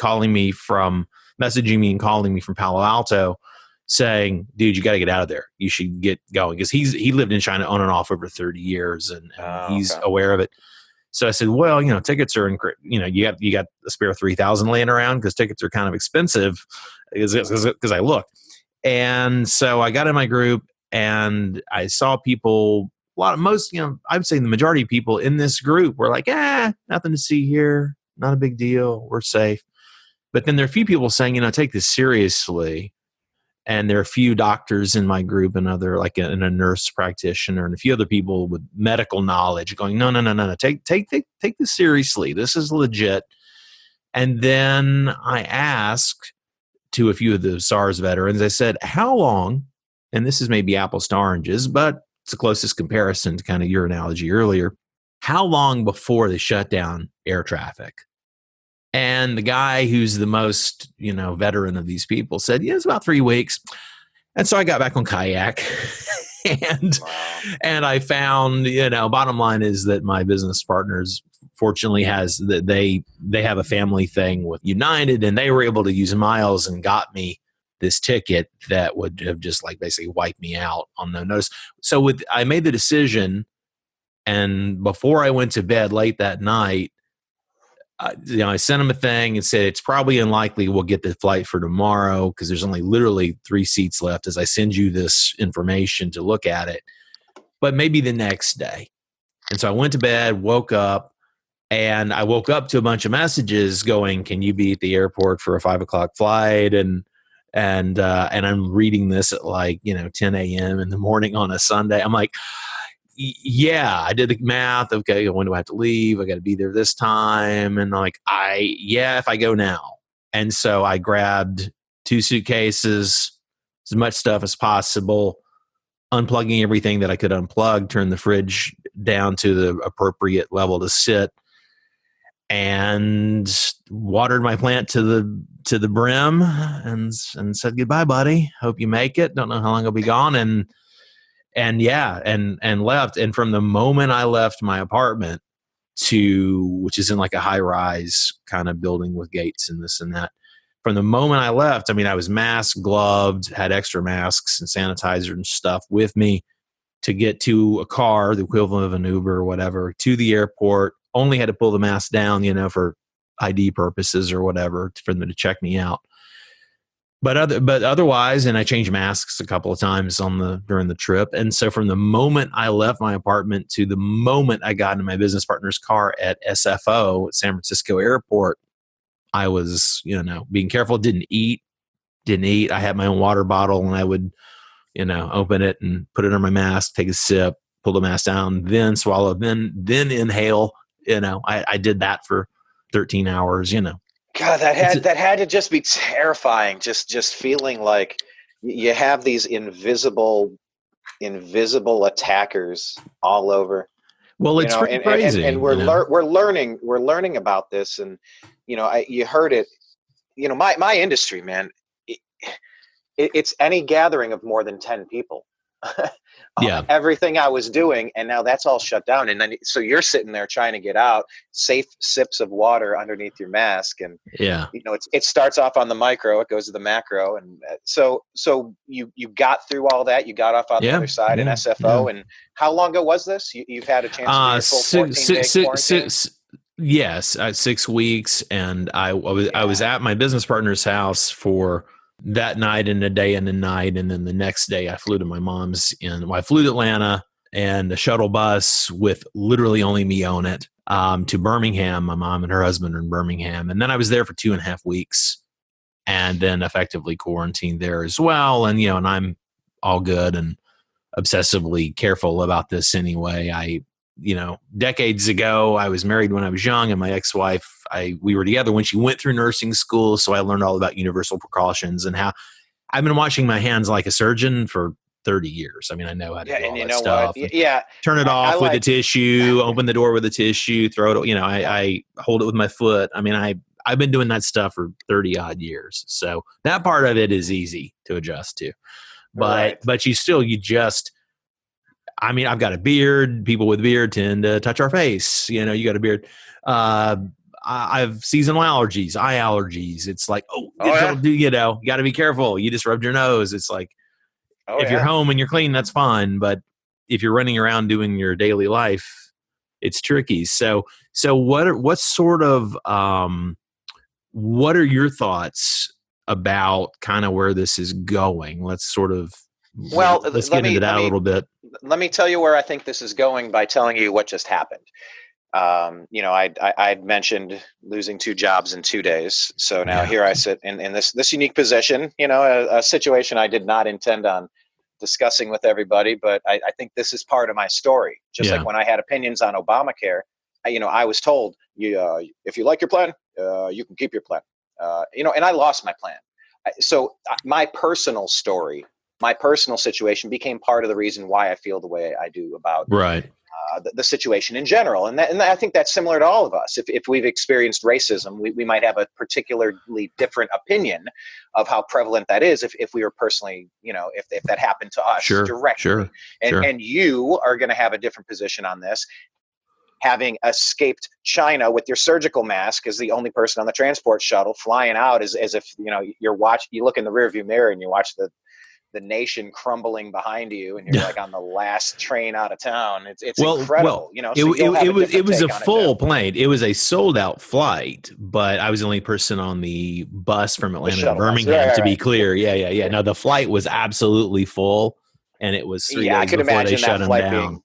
A: messaging me and calling me from Palo Alto saying, dude, you got to get out of there. You should get going. Because he lived in China on and off over 30 years, and he's aware of it. So I said, well, tickets are, you got a spare 3,000 laying around, because tickets are kind of expensive, because I looked. And so I got in my group, and I saw people, I would say the majority of people in this group were like, nothing to see here. Not a big deal. We're safe. But then there are a few people saying, take this seriously. And there are a few doctors in my group, and a nurse practitioner, and a few other people with medical knowledge going, no, take this seriously. This is legit. And then I asked to a few of the SARS veterans, I said, how long, and this is maybe apples to oranges, but it's the closest comparison to kind of your analogy earlier, how long before they shut down air traffic? And the guy who's the most, veteran of these people said, it's about 3 weeks. And so I got back on kayak and I found, bottom line is that my business partners fortunately they have a family thing with United, and they were able to use miles and got me this ticket that would have just basically wiped me out on no notice. So I made the decision, and before I went to bed late that night, I sent him a thing and said, it's probably unlikely we'll get the flight for tomorrow, because there's only literally 3 seats left as I send you this information to look at it, but maybe the next day. And so I went to bed, woke up, and I woke up to a bunch of messages going, can you be at the airport for a 5 o'clock flight? And I'm reading this at 10 a.m. in the morning on a Sunday. I'm like, yeah, I did the math. Okay, when do I have to leave? I got to be there this time. And if I go now. And so I grabbed 2 suitcases, as much stuff as possible, unplugging everything that I could unplug, turned the fridge down to the appropriate level to sit, and watered my plant to the brim, and said, goodbye, buddy. Hope you make it. Don't know how long I'll be gone. And left. And from the moment I left my apartment which is in a high rise kind of building with gates and this and that, from the moment I left, I was masked, gloved, had extra masks and sanitizer and stuff with me to get to a car, the equivalent of an Uber or whatever, to the airport. Only had to pull the mask down, for ID purposes or whatever, for them to check me out. But otherwise, and I changed masks a couple of times during the trip. And so from the moment I left my apartment to the moment I got into my business partner's car at SFO, at San Francisco Airport, I was, being careful. Didn't eat. I had my own water bottle, and I would, open it and put it on my mask, take a sip, pull the mask down, then swallow, then inhale. I did that for 13 hours,
C: God, that had to just be terrifying. Just feeling like you have these invisible attackers all over.
A: Well, it's pretty crazy,
C: and we're learning about this, and you heard it. My industry, man, it's any gathering of more than 10 people.
A: Yeah,
C: everything I was doing, and now that's all shut down. And then so you're sitting there trying to get out, safe sips of water underneath your mask, and it starts off on the micro, it goes to the macro, and so you got through all that, you got off on the other side in SFO. And how long ago was this? You've had a chance to do your full 14-day quarantine?
A: Yes, 6 weeks, and I was at my business partner's house for that night and a day and a night. And then the next day I flew to my mom's I flew to Atlanta, and the shuttle bus with literally only me on it, to Birmingham. My mom and her husband are in Birmingham. And then I was there for 2.5 weeks, and then effectively quarantined there as well. And, and I'm all good and obsessively careful about this anyway. Decades ago, I was married when I was young, and my ex-wife, we were together when she went through nursing school. So I learned all about universal precautions and how I've been washing my hands like a surgeon for 30 years. I know how to do all that stuff. Turn it off with the tissue, open the door with the tissue, throw it, I hold it with my foot. I've been doing that stuff for 30 odd years. So that part of it is easy to adjust to. But I mean, I've got a beard. People with beard tend to touch our face. You got a beard. I have seasonal allergies, eye allergies. It's like, you got to be careful. You just rubbed your nose. It's like, if you're home and you're clean, that's fine. But if you're running around doing your daily life, it's tricky. So what are your thoughts about kind of where this is going? Let's get into that a little bit.
C: Let me tell you where I think this is going by telling you what just happened. I'd mentioned losing 2 jobs in 2 days. So now here I sit in this unique position, a situation I did not intend on discussing with everybody, but I think this is part of my story. Just like when I had opinions on Obamacare, I was told, if you like your plan, you can keep your plan. And I lost my plan. So my personal story, my personal situation became part of the reason why I feel the way I do about the situation in general. And I think that's similar to all of us. If we've experienced racism, we might have a particularly different opinion of how prevalent that is if we were personally, if that happened to us directly. And you are going to have a different position on this. Having escaped China with your surgical mask as the only person on the transport shuttle, flying out as if, you look in the rearview mirror and you watch the nation crumbling behind you, and you're like on the last train out of town. It's incredible.
A: It was a full plane. It was a sold out flight, but I was the only person on the bus from Atlanta to Birmingham, to be clear. Yeah. No, the flight was absolutely full, and it was 3 days before they shut them down.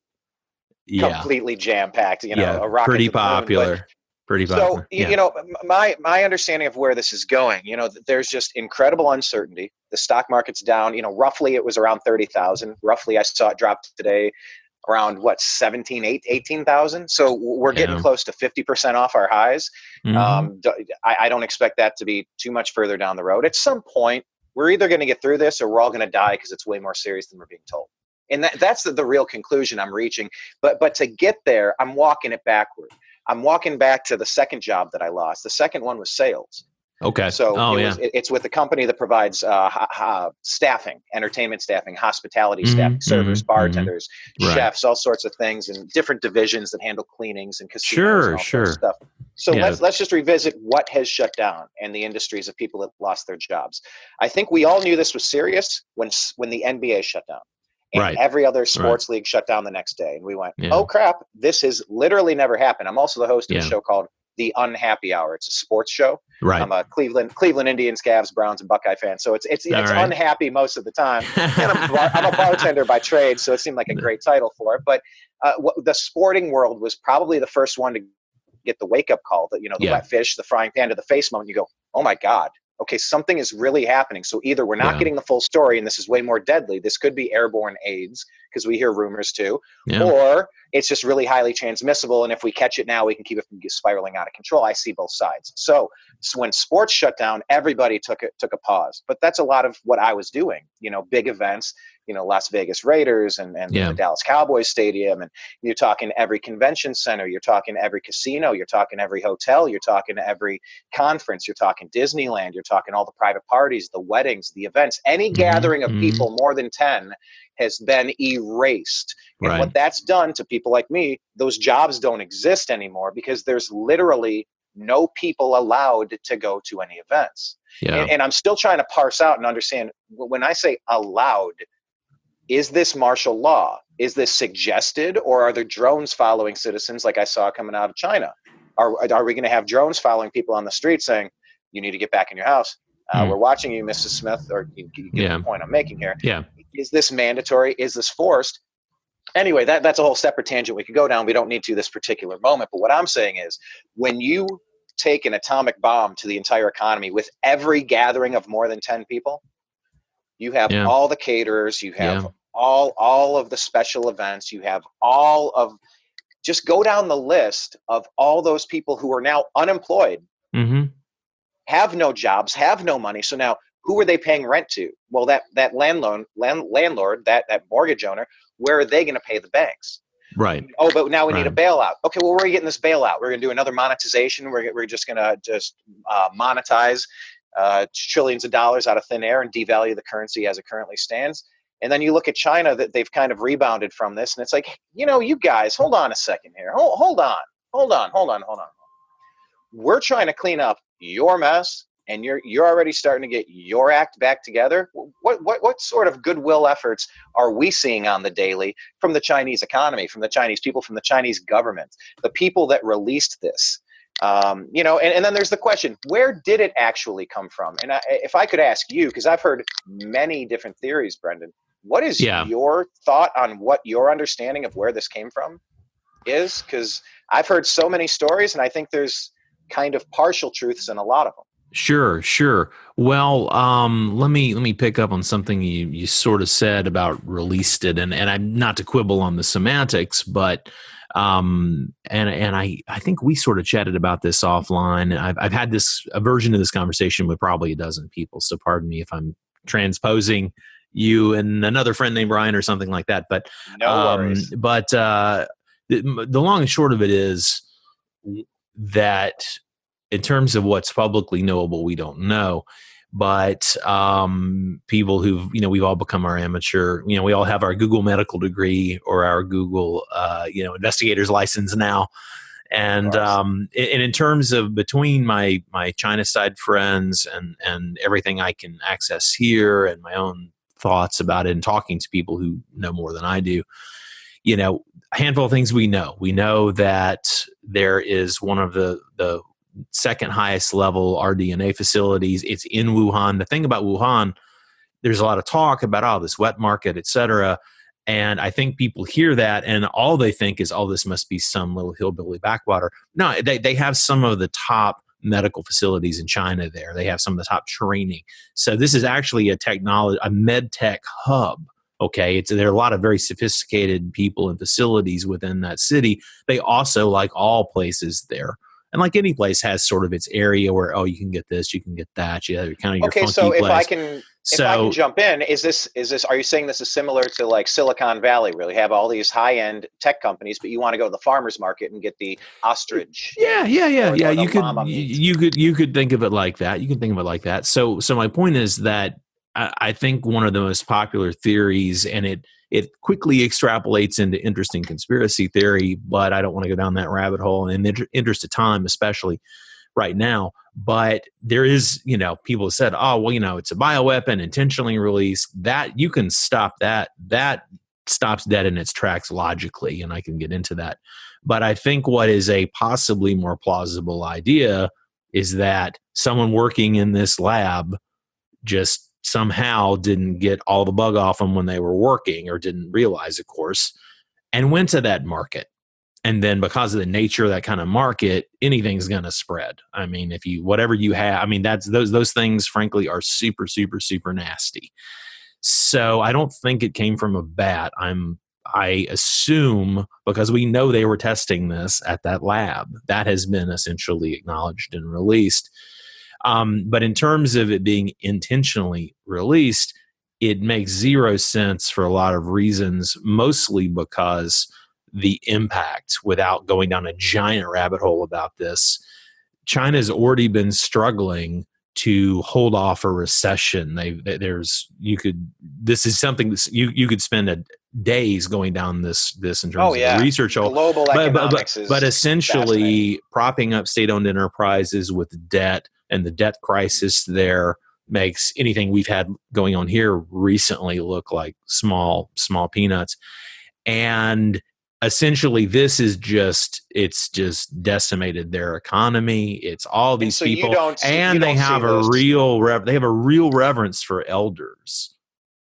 C: Completely jam-packed, a rocket.
A: Pretty popular.
C: So, my understanding of where this is going, there's just incredible uncertainty. The stock market's down, roughly it was around 30,000. Roughly I saw it drop today around 18,000. So we're getting close to 50% off our highs. I don't expect that to be too much further down the road. At some point, we're either going to get through this or we're all going to die because it's way more serious than we're being told. And that's the real conclusion I'm reaching. But to get there, I'm walking it backward. I'm walking back to the second job that I lost. The second one was sales.
A: Okay.
C: So it's with a company that provides staffing, entertainment staffing, hospitality staffing, servers, bartenders, chefs, all sorts of things, and different divisions that handle cleanings and casinos and all sorts of stuff. So let's just revisit what has shut down and the industries of people that lost their jobs. I think we all knew this was serious when the NBA shut down. And every other sports league shut down the next day. And we went, oh, crap, this has literally never happened. I'm also the host of a show called The Unhappy Hour. It's a sports show. I'm a Cleveland Indians, Cavs, Browns, and Buckeye fan. So it's unhappy most of the time. And I'm a bartender by trade, so it seemed like a great title for it. But the sporting world was probably the first one to get the wake-up call, that the wet fish, the frying pan to the face moment. You go, oh, my God. Okay, something is really happening. So either we're not getting the full story and this is way more deadly. This could be airborne AIDS, because we hear rumors too, or it's just really highly transmissible. And if we catch it now, we can keep it from spiraling out of control. I see both sides. So when sports shut down, everybody took a pause. But that's a lot of what I was doing. Big events, Las Vegas Raiders and the Dallas Cowboys Stadium. And you're talking every convention center. You're talking every casino. You're talking every hotel. You're talking every conference. You're talking Disneyland. You're talking all the private parties, the weddings, the events. Any gathering of people more than 10 has been erased. And what that's done to people like me, those jobs don't exist anymore because there's literally no people allowed to go to any events. And I'm still trying to parse out and understand, when I say allowed, is this martial law? Is this suggested? Or are there drones following citizens like I saw coming out of China? Are we going to have drones following people on the street saying, you need to get back in your house? We're watching you, Mrs. Smith, or you get the point I'm making here. Is this mandatory? Is this forced? Anyway, that's a whole separate tangent we could go down. We don't need to this particular moment. But what I'm saying is, when you take an atomic bomb to the entire economy with every gathering of more than 10 people, you have all the caterers, you have all of the special events, you have all of, just go down the list of all those people who are now unemployed, have no jobs, have no money. So now, who are they paying rent to? Well, that landlord, that mortgage owner, where are they going to pay the banks?
A: Right.
C: Oh, but now we need a bailout. Okay, well, where are you getting this bailout? We're going to do another monetization. We're just going to monetize trillions of dollars out of thin air and devalue the currency as it currently stands. And then you look at China, that they've kind of rebounded from this, and it's like, you guys, hold on a second here. Hold on. We're trying to clean up your mess, and you're already starting to get your act back together. What sort of goodwill efforts are we seeing on the daily from the Chinese economy, from the Chinese people, from the Chinese government, the people that released this? And then there's the question, where did it actually come from? And if I could ask you, because I've heard many different theories, Brendan, what is your thought on what your understanding of where this came from is? Because I've heard so many stories, and I think there's kind of partial truths in a lot of them.
A: Sure. Well, let me pick up on something you sort of said about released it, and I'm not to quibble on the semantics, but and I think we sort of chatted about this offline. I've had a version of this conversation with probably a dozen people, so pardon me if I'm transposing you and another friend named Brian or something like that. But
C: no worries.
A: But the long and short of it is that, in terms of what's publicly knowable, we don't know. But people who've, we've all become our amateur, we all have our Google medical degree or our Google, investigator's license now. And in terms of between my China side friends and everything I can access here and my own thoughts about it and talking to people who know more than I do, a handful of things we know. We know that there is one of the second highest level rDNA facilities. It's in Wuhan. The thing about Wuhan, there's a lot of talk about this wet market, et cetera. And I think people hear that and all they think is, this must be some little hillbilly backwater. No, they have some of the top medical facilities in China there. They have some of the top training. So this is actually a med tech hub. Okay, there are a lot of very sophisticated people and facilities within that city. They also, like all places there, and like any place, has sort of its area where, you can get this, you can get that. You have kind of your funky
C: so if
A: place.
C: I can jump in, is this? Are you saying this is similar to like Silicon Valley, where you have all these high-end tech companies, but you want to go to the farmer's market and get the ostrich?
A: Yeah. You could think of it like that. You can think of it like that. So my point is that I think one of the most popular theories, and it quickly extrapolates into interesting conspiracy theory, but I don't want to go down that rabbit hole in the interest of time, especially right now. But there is, people have said, it's a bioweapon intentionally released. That you can stop that. That stops dead in its tracks logically, and I can get into that. But I think what is a possibly more plausible idea is that someone working in this lab just somehow didn't get all the bug off them when they were working, or didn't realize, of course, and went to that market. And then because of the nature of that kind of market, anything's going to spread. I mean, whatever you have, that's those things, frankly, are super, super, super nasty. So I don't think it came from a bat. I assume, because we know they were testing this at that lab, that has been essentially acknowledged and released. But in terms of it being intentionally released, it makes zero sense for a lot of reasons, mostly because the impact, without going down a giant rabbit hole about this, China's already been struggling to hold off a recession. This is something that you could spend days going down this in terms of the research.
C: Global economics
A: but essentially propping up state-owned enterprises with debt, and the debt crisis there makes anything we've had going on here recently look like small peanuts. And essentially, it's just decimated their economy. It's all these people, they have a real reverence for elders,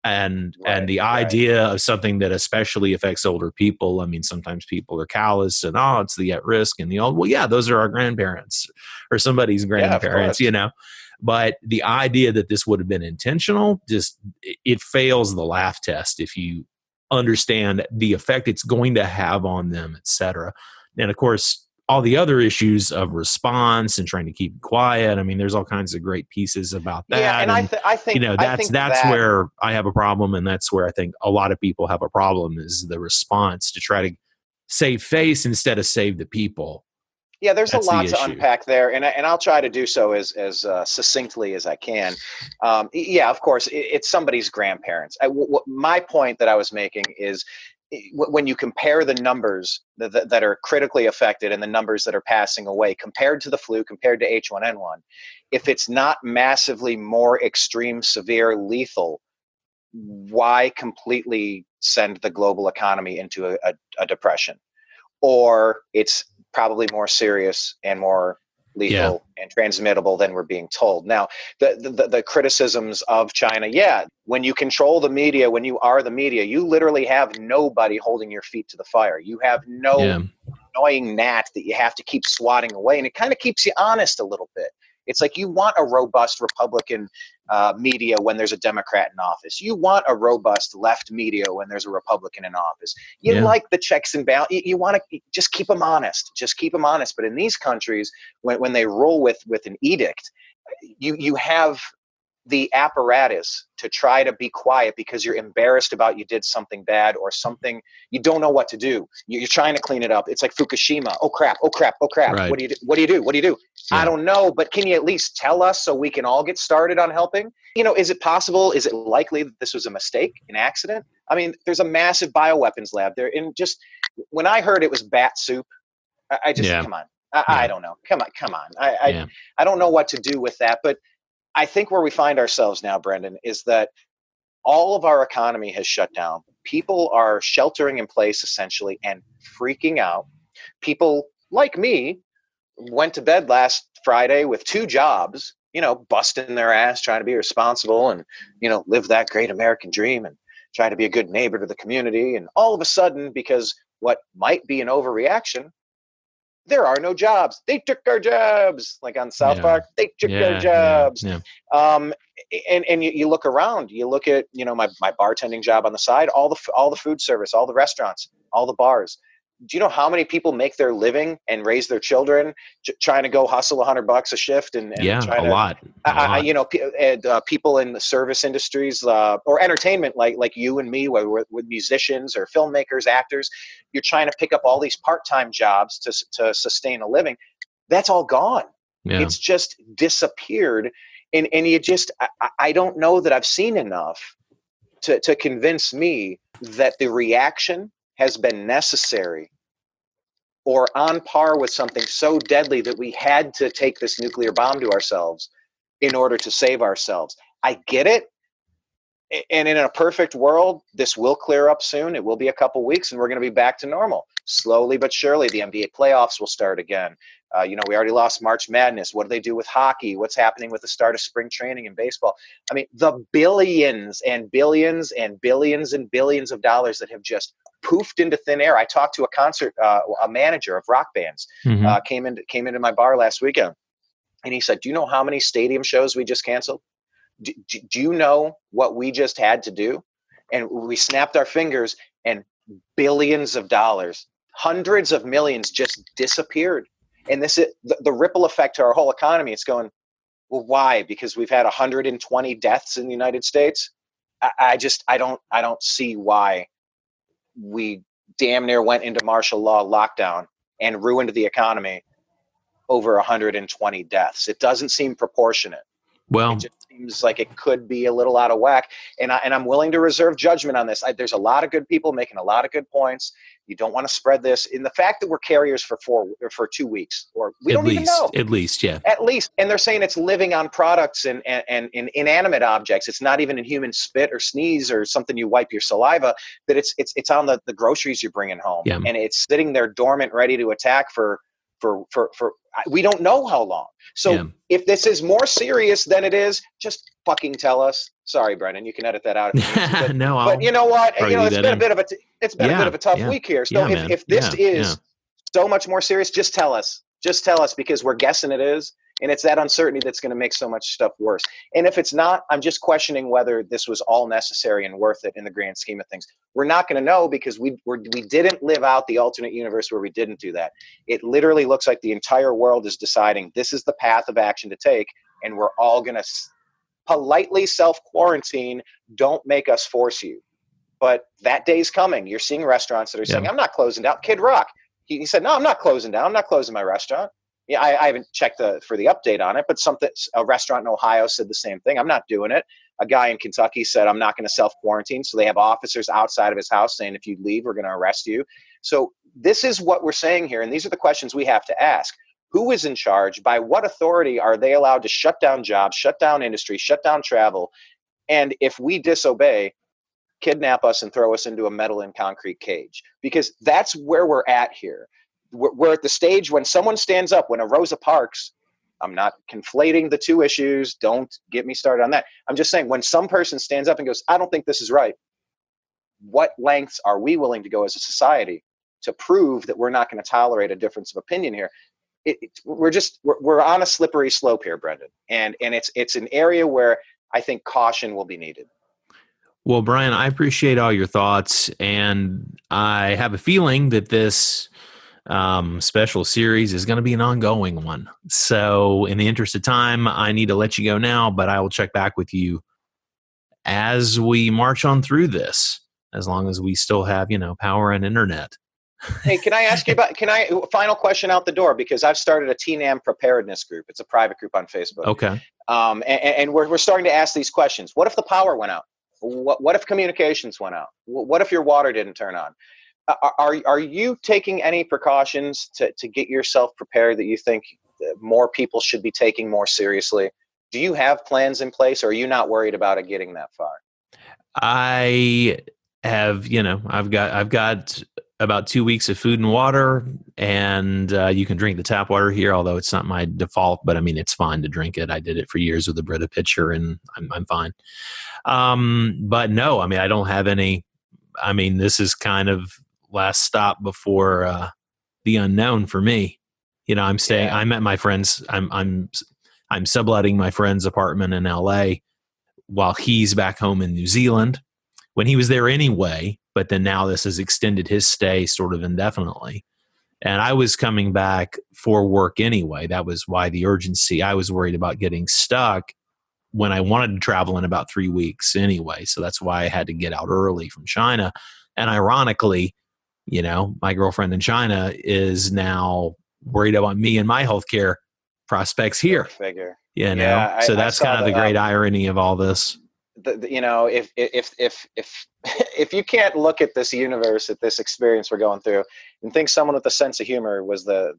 A: and the idea of something that especially affects older people. Sometimes people are callous and it's the at risk and the old. Well, yeah, those are our grandparents or somebody's grandparents, But the idea that this would have been intentional, it fails the laugh test if you understand the effect it's going to have on them, et cetera. And of course, all the other issues of response and trying to keep quiet. There's all kinds of great pieces about that.
C: Yeah, and I think
A: that's where I have a problem, and that's where I think a lot of people have a problem, is the response to try to save face instead of save the people.
C: Yeah, there's a lot to unpack there, and I'll try to do so as succinctly as I can. Yeah, of course, it's somebody's grandparents. My point that I was making is when you compare the numbers that are critically affected and the numbers that are passing away compared to the flu, compared to H1N1, if it's not massively more extreme, severe, lethal, why completely send the global economy into a depression? Or it's probably more serious and more lethal and transmittable than we're being told. Now, the criticisms of China, when you control the media, when you are the media, you literally have nobody holding your feet to the fire. You have no annoying gnat that you have to keep swatting away, and it kind of keeps you honest a little bit. It's like you want a robust Republican media when there's a Democrat in office. You want a robust left media when there's a Republican in office. You like the checks and balances. You want to just keep them honest. Just keep them honest. But in these countries, when they roll with an edict, you have the apparatus to try to be quiet because you're embarrassed about you did something bad or something you don't know what to do. You're trying to clean it up. It's like Fukushima. Oh crap. Right. What do you do? What do you do? I don't know, but can you at least tell us so we can all get started on helping? Is it possible? Is it likely that this was a mistake, an accident? I mean, there's a massive bioweapons lab there. And just when I heard it was bat soup, I just, come on. I don't know. Come on. I don't know what to do with that, but I think where we find ourselves now, Brendan, is that all of our economy has shut down. People are sheltering in place essentially and freaking out. People like me went to bed last Friday with 2 jobs, busting their ass, trying to be responsible and, live that great American dream and try to be a good neighbor to the community. And all of a sudden, because what might be an overreaction, there are no jobs. They took our jobs. Like on South Park, they took our jobs. And you look around, you look at, my bartending job on the side, all the food service, all the restaurants, all the bars. Do you know how many people make their living and raise their children trying to go hustle $100 a shift and trying
A: a lot.
C: People in the service industries or entertainment, like you and me, with musicians or filmmakers, actors, you're trying to pick up all these part-time jobs to sustain a living. That's all gone. Yeah. It's just disappeared. And you just, I don't know that I've seen enough to convince me that the reaction has been necessary or on par with something so deadly that we had to take this nuclear bomb to ourselves in order to save ourselves. I get it. And in a perfect world, this will clear up soon. It will be a couple weeks and we're going to be back to normal. Slowly but surely, the NBA playoffs will start again. We already lost March Madness. What do they do with hockey? What's happening with the start of spring training in baseball? I mean, the billions and billions and billions and billions of dollars that have just poofed into thin air. I talked to a manager of rock bands, came into my bar last weekend, and he said, "Do you know how many stadium shows we just canceled? Do you know what we just had to do?" And we snapped our fingers, and billions of dollars, hundreds of millions just disappeared. And this is the ripple effect to our whole economy. It's going, well, why? Because we've had 120 deaths in the United States. I don't see why we damn near went into martial law lockdown and ruined the economy over 120 deaths. It doesn't seem proportionate. Well, it just seems like it could be a little out of whack, and I'm willing to reserve judgment on this. There's a lot of good people making a lot of good points. You don't want to spread this in the fact that we're carriers for 2 weeks, or we don't even know. At least, and they're saying it's living on products and inanimate objects. It's not even in human spit or sneeze or something you wipe your saliva. That it's on the groceries you're bringing home, and it's sitting there dormant, ready to attack for we don't know how long. So if this is more serious than it is, just fucking tell us. Sorry, Brendan, you can edit that out. But, no, but you know what? It's been a bit of a tough week here. So if this is so much more serious, just tell us. Just tell us, because we're guessing it is. And it's that uncertainty that's going to make so much stuff worse. And if it's not, I'm just questioning whether this was all necessary and worth it in the grand scheme of things. We're not going to know because we didn't live out the alternate universe where we didn't do that. It literally looks like the entire world is deciding this is the path of action to take, and we're all going to politely self-quarantine. Don't make us force you. But that day's coming. You're seeing restaurants that are saying, I'm not closing down. Kid Rock, he said, no, I'm not closing down. I'm not closing my restaurant. Yeah, I haven't checked for the update on it, but a restaurant in Ohio said the same thing. I'm not doing it. A guy in Kentucky said, I'm not going to self-quarantine. So they have officers outside of his house saying, if you leave, we're going to arrest you. So this is what we're saying here. And these are the questions we have to ask. Who is in charge? By what authority are they allowed to shut down jobs, shut down industry, shut down travel? And if we disobey, kidnap us and throw us into a metal and concrete cage, because that's where we're at here. We're at the stage when someone stands up, when a Rosa Parks, I'm not conflating the two issues, don't get me started on that. I'm just saying, when some person stands up and goes, I don't think this is right, what lengths are we willing to go as a society to prove that we're not going to tolerate a difference of opinion here? We're on a slippery slope here, Brendan, and it's an area where I think caution will be needed.
A: Well, Brian, I appreciate all your thoughts, and I have a feeling that this special series is going to be an ongoing one. So in the interest of time, I need to let you go now, but I will check back with you as we march on through this, as long as we still have, power and internet.
C: Hey, can I ask you final question out the door, because I've started a TNAM preparedness group. It's a private group on Facebook.
A: Okay.
C: And we're starting to ask these questions. What if the power went out? What if communications went out? What if your water didn't turn on? Are you taking any precautions to get yourself prepared that you think more people should be taking more seriously? Do you have plans in place, or are you not worried about it getting that far?
A: I have, I've got about 2 weeks of food and water, and you can drink the tap water here, although it's not my default, but I mean, it's fine to drink it. I did it for years with the Brita pitcher, and I'm fine. But no, I mean, I don't have any. I mean, this is kind of last stop before the unknown for me. I'm staying. I'm at my friend's. I'm subletting my friend's apartment in LA while he's back home in New Zealand. When he was there anyway, but then now this has extended his stay sort of indefinitely. And I was coming back for work anyway. That was why the urgency. I was worried about getting stuck when I wanted to travel in about 3 weeks anyway. So that's why I had to get out early from China. And ironically, my girlfriend in China is now worried about me and my healthcare prospects here.
C: Figure.
A: So that's kind of the great irony of all this.
C: If you can't look at this universe, at this experience we're going through, and think someone with a sense of humor was the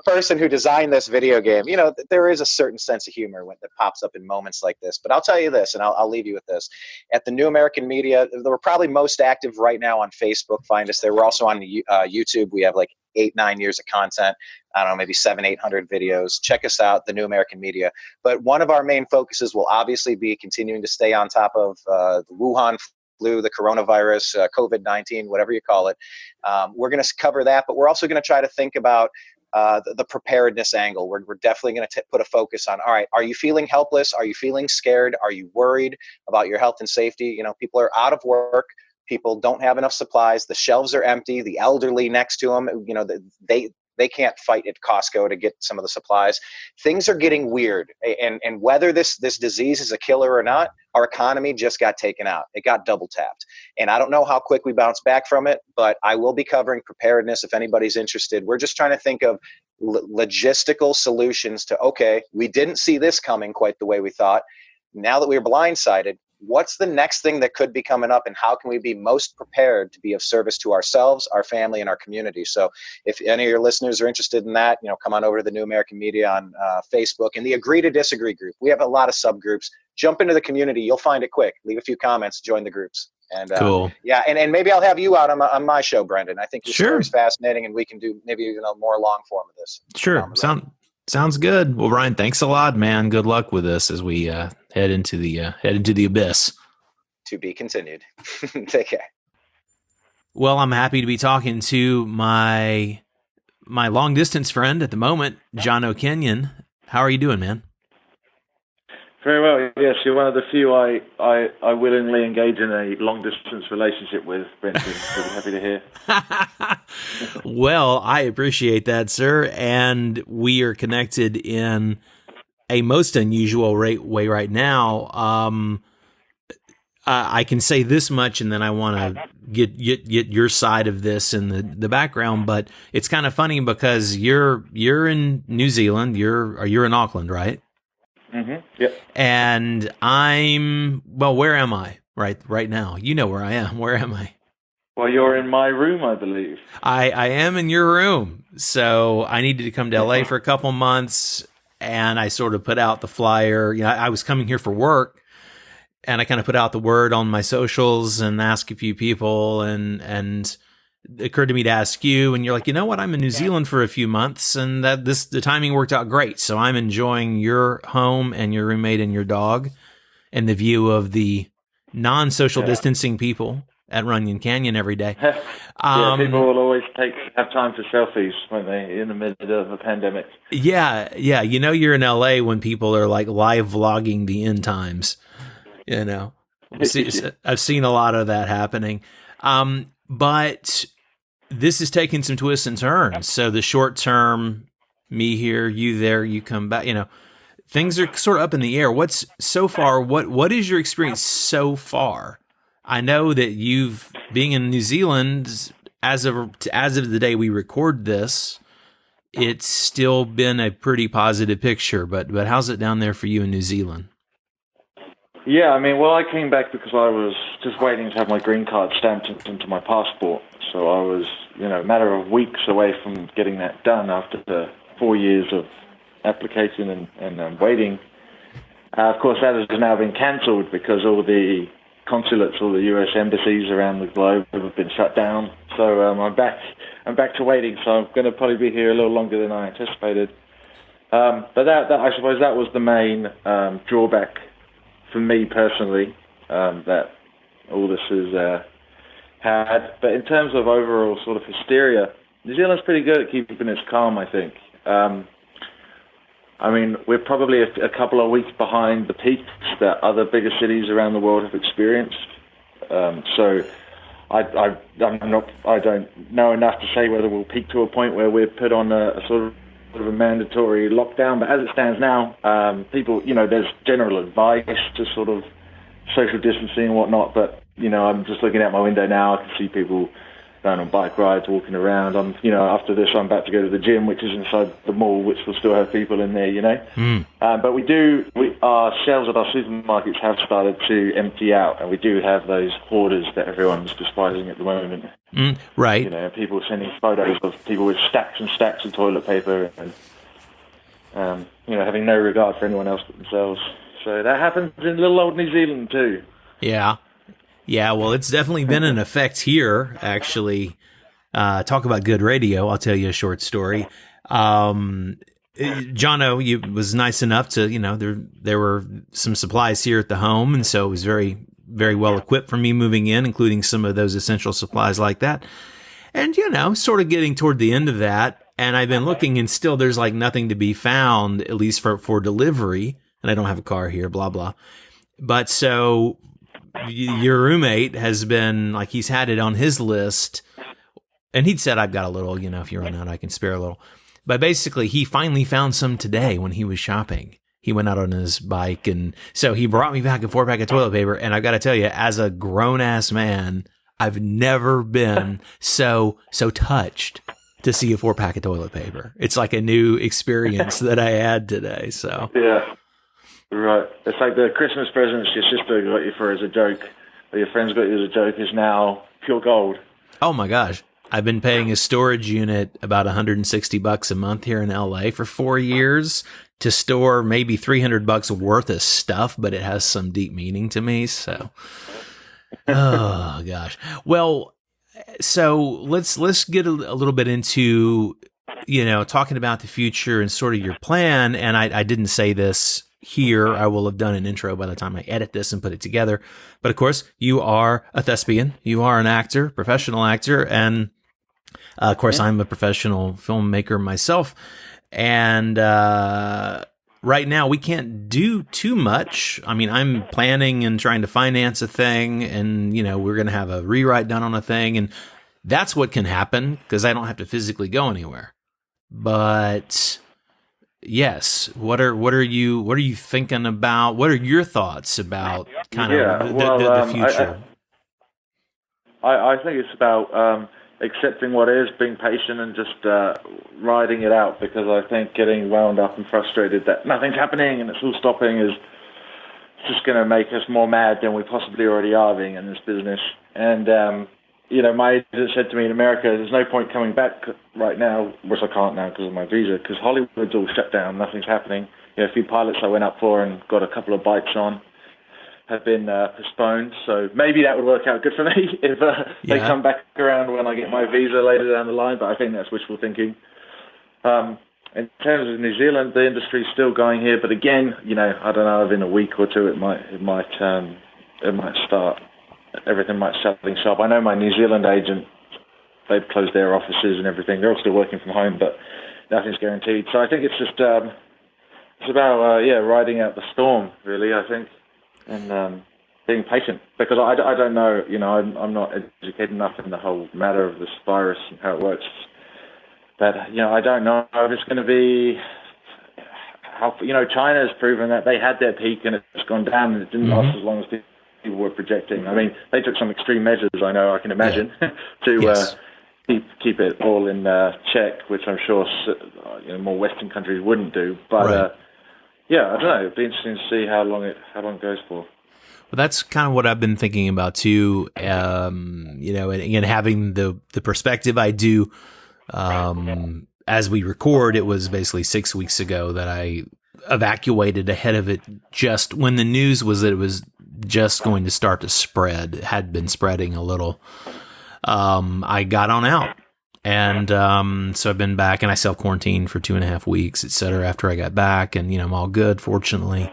C: person who designed this video game, there is a certain sense of humor that pops up in moments like this. But I'll tell you this, and I'll leave you with this. At the New American Media, we're probably most active right now on Facebook. Find us there. We're also on YouTube. We have like 8-9 years of content. I don't know, maybe 700-800 videos. Check us out, the New American Media. But one of our main focuses will obviously be continuing to stay on top of the Wuhan flu, the coronavirus, COVID-19, whatever you call it. We're going to cover that, but we're also going to try to think about the preparedness angle. We're definitely going to put a focus on, all right, are you feeling helpless? Are you feeling scared? Are you worried about your health and safety? People are out of work. People don't have enough supplies. The shelves are empty. The elderly next to them, they can't fight at Costco to get some of the supplies. Things are getting weird. And whether this disease is a killer or not, our economy just got taken out. It got double tapped. And I don't know how quick we bounce back from it, but I will be covering preparedness if anybody's interested. We're just trying to think of logistical solutions to, okay, we didn't see this coming quite the way we thought. Now that we were blindsided, what's the next thing that could be coming up, and how can we be most prepared to be of service to ourselves, our family, and our community? So if any of your listeners are interested in that, come on over to the New American Media on Facebook and the Agree to Disagree group. We have a lot of subgroups. Jump into the community. You'll find it quick. Leave a few comments, join the groups. And
A: cool.
C: And maybe I'll have you out on my show, Brendan. I think your story is fascinating, and we can do maybe even a more long form of this.
A: Sure. Sounds good. Well, Ryan, thanks a lot, man. Good luck with this as we head into the abyss.
C: To be continued. Take care.
A: Well, I'm happy to be talking to my long distance friend at the moment, JONO KENYON. How are you doing, man?
D: Very well. Yes, you're one of the few I willingly engage in a long distance relationship with, Brenton. Really happy to hear.
A: Well, I appreciate that, sir. And we are connected in a most unusual way right now. I can say this much, and then I want to get your side of this in the background. But it's kind of funny because you're in New Zealand. You're in Auckland, right?
D: Mm-hmm. Yep.
A: And where am I right now? You know where I am. Where am I?
D: Well, you're in my room, I believe.
A: I am in your room. So I needed to come to LA for a couple months, and I sort of put out the flyer. You know, I was coming here for work, and I kind of put out the word on my socials and asked a few people, and it occurred to me to ask you, and you're like, you know what? I'm in New Zealand for a few months, and the timing worked out great. So I'm enjoying your home and your roommate and your dog, and the view of the non-social distancing people at Runyon Canyon every day.
D: People will always have time for selfies, won't they, in the middle of a pandemic?
A: Yeah. You know, you're in LA when people are like live vlogging the end times. You know, I've seen a lot of that happening. But this is taking some twists and turns. So the short term, me here, you there, you come back, you know, things are sort of up in the air. What is your experience so far? I know that being in New Zealand, as of the day we record this, it's still been a pretty positive picture, but how's it down there for you in New Zealand?
D: Yeah, I mean, I came back because I was just waiting to have my green card stamped into my passport. So I was, a matter of weeks away from getting that done after the 4 years of application and waiting. Of course, that has now been cancelled because all the consulates, all the U.S. embassies around the globe have been shut down. So I'm back to waiting. So I'm going to probably be here a little longer than I anticipated. But that I suppose that was the main drawback for me personally, that all this has had. But in terms of overall sort of hysteria, New Zealand's pretty good at keeping its calm, I think. I mean, we're probably a couple of weeks behind the peaks that other bigger cities around the world have experienced. So I don't know enough to say whether we'll peak to a point where we're put on a sort of a mandatory lockdown. But as it stands now, people, there's general advice to sort of social distancing and whatnot. But, I'm just looking out my window now. I can see people going on bike rides, walking around. After this, I'm about to go to the gym, which is inside the mall, which will still have people in there, But our shelves at our supermarkets have started to empty out, and we do have those hoarders that everyone's despising at the moment.
A: Right.
D: People sending photos of people with stacks and stacks of toilet paper and, having no regard for anyone else but themselves. So that happens in little old New Zealand too.
A: Yeah, well, it's definitely been in effect here, actually. Talk about good radio. I'll tell you a short story. JONO was nice enough to, there were some supplies here at the home, and so it was very, very well equipped for me moving in, including some of those essential supplies like that. And, sort of getting toward the end of that, and I've been looking, and still there's like nothing to be found, at least for delivery, and I don't have a car here, blah, blah. But so your roommate has been like, he's had it on his list, and he'd said, I've got a little, if you run out, I can spare a little. But basically, he finally found some today when he was shopping. He went out on his bike, and so he brought me back a 4-pack of toilet paper. And I've got to tell you, as a grown-ass man, I've never been so touched to see a 4-pack of toilet paper. It's like a new experience that I had today. So
D: yeah. Right. It's like the Christmas presents your sister got you for as a joke, or your friends got you as a joke, is now pure gold.
A: Oh my gosh. I've been paying a storage unit about $160 a month here in LA for 4 years to store maybe $300 worth of stuff, but it has some deep meaning to me. So, oh gosh. Well, so let's get a little bit into, talking about the future and sort of your plan. And I didn't say this here. I will have done an intro by the time I edit this and put it together. But of course, you are a thespian. You are an actor, professional actor. And of course, I'm a professional filmmaker myself. And right now, we can't do too much. I mean, I'm planning and trying to finance a thing. And, we're going to have a rewrite done on a thing. And that's what can happen because I don't have to physically go anywhere. But yes. What are you thinking about? What are your thoughts about kind of the future?
D: I think it's about accepting what is, being patient, and just riding it out, because I think getting wound up and frustrated that nothing's happening and it's all stopping is just going to make us more mad than we possibly already are being in this business. And, my agent said to me in America, there's no point coming back right now, which I can't now because of my visa, because Hollywood's all shut down, nothing's happening. A few pilots I went up for and got a couple of bites on have been postponed, so maybe that would work out good for me if they come back around when I get my visa later down the line, but I think that's wishful thinking. In terms of New Zealand, the industry's still going here, but again, I don't know, in a week or two it might start, everything might start getting sharp. I know my New Zealand agent, they've closed their offices and everything, they're all still working from home, but nothing's guaranteed. So I think it's just it's about riding out the storm, really, I think. And being patient, because I don't know, I'm not educated enough in the whole matter of this virus and how it works. But, I don't know if it's going to be how, China has proven that they had their peak and it's gone down and it didn't last as long as people were projecting. I mean, they took some extreme measures, I can imagine, to keep it all in check, which I'm sure more Western countries wouldn't do. But
A: right.
D: I don't know. It'd be interesting to see how long it goes for.
A: Well, that's kind of what I've been thinking about too. And again, having the perspective I do, as we record, it was basically 6 weeks ago that I evacuated ahead of it. Just when the news was that it was just going to start to spread, it had been spreading a little. I got on out. And so I've been back, and I self-quarantined for 2.5 weeks, et cetera, after I got back. And, I'm all good, fortunately.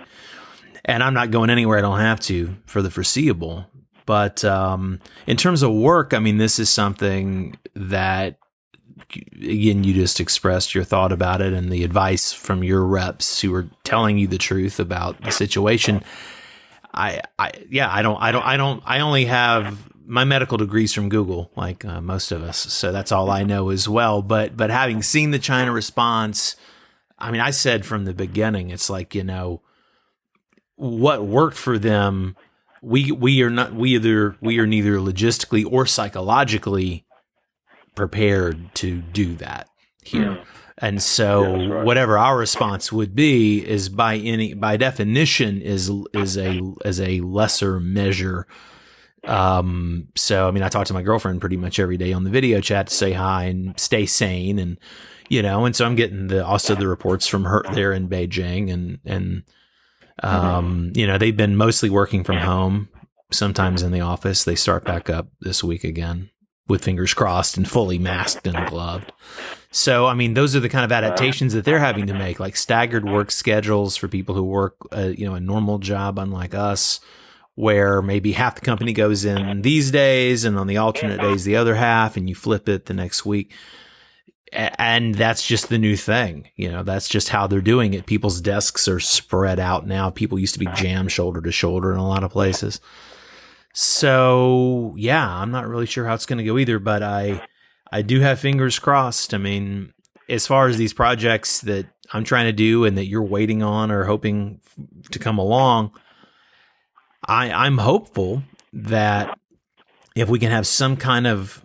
A: And I'm not going anywhere I don't have to for the foreseeable. But in terms of work, I mean, this is something that, again, you just expressed your thought about it and the advice from your reps who are telling you the truth about the situation. I only have my medical degree's from Google, like most of us, so that's all I know as well. But having seen the China response, I mean, I said from the beginning, it's like, what worked for them, we are neither logistically or psychologically prepared to do that here. And so whatever our response would be is by definition is a lesser measure. So, I mean, I talk to my girlfriend pretty much every day on the video chat to say hi and stay sane. And, and so I'm getting also the reports from her there in Beijing and they've been mostly working from home, sometimes in the office. They start back up this week again with fingers crossed and fully masked and gloved. So, I mean, those are the kind of adaptations that they're having to make, like staggered work schedules for people who work, a normal job, unlike us, where maybe half the company goes in these days and on the alternate days, the other half, and you flip it the next week. And that's just the new thing. That's just how they're doing it. People's desks are spread out now. People used to be jammed shoulder to shoulder in a lot of places. So, yeah, I'm not really sure how it's going to go either, but I do have fingers crossed. I mean, as far as these projects that I'm trying to do and that you're waiting on or hoping to come along, I'm hopeful that if we can have some kind of,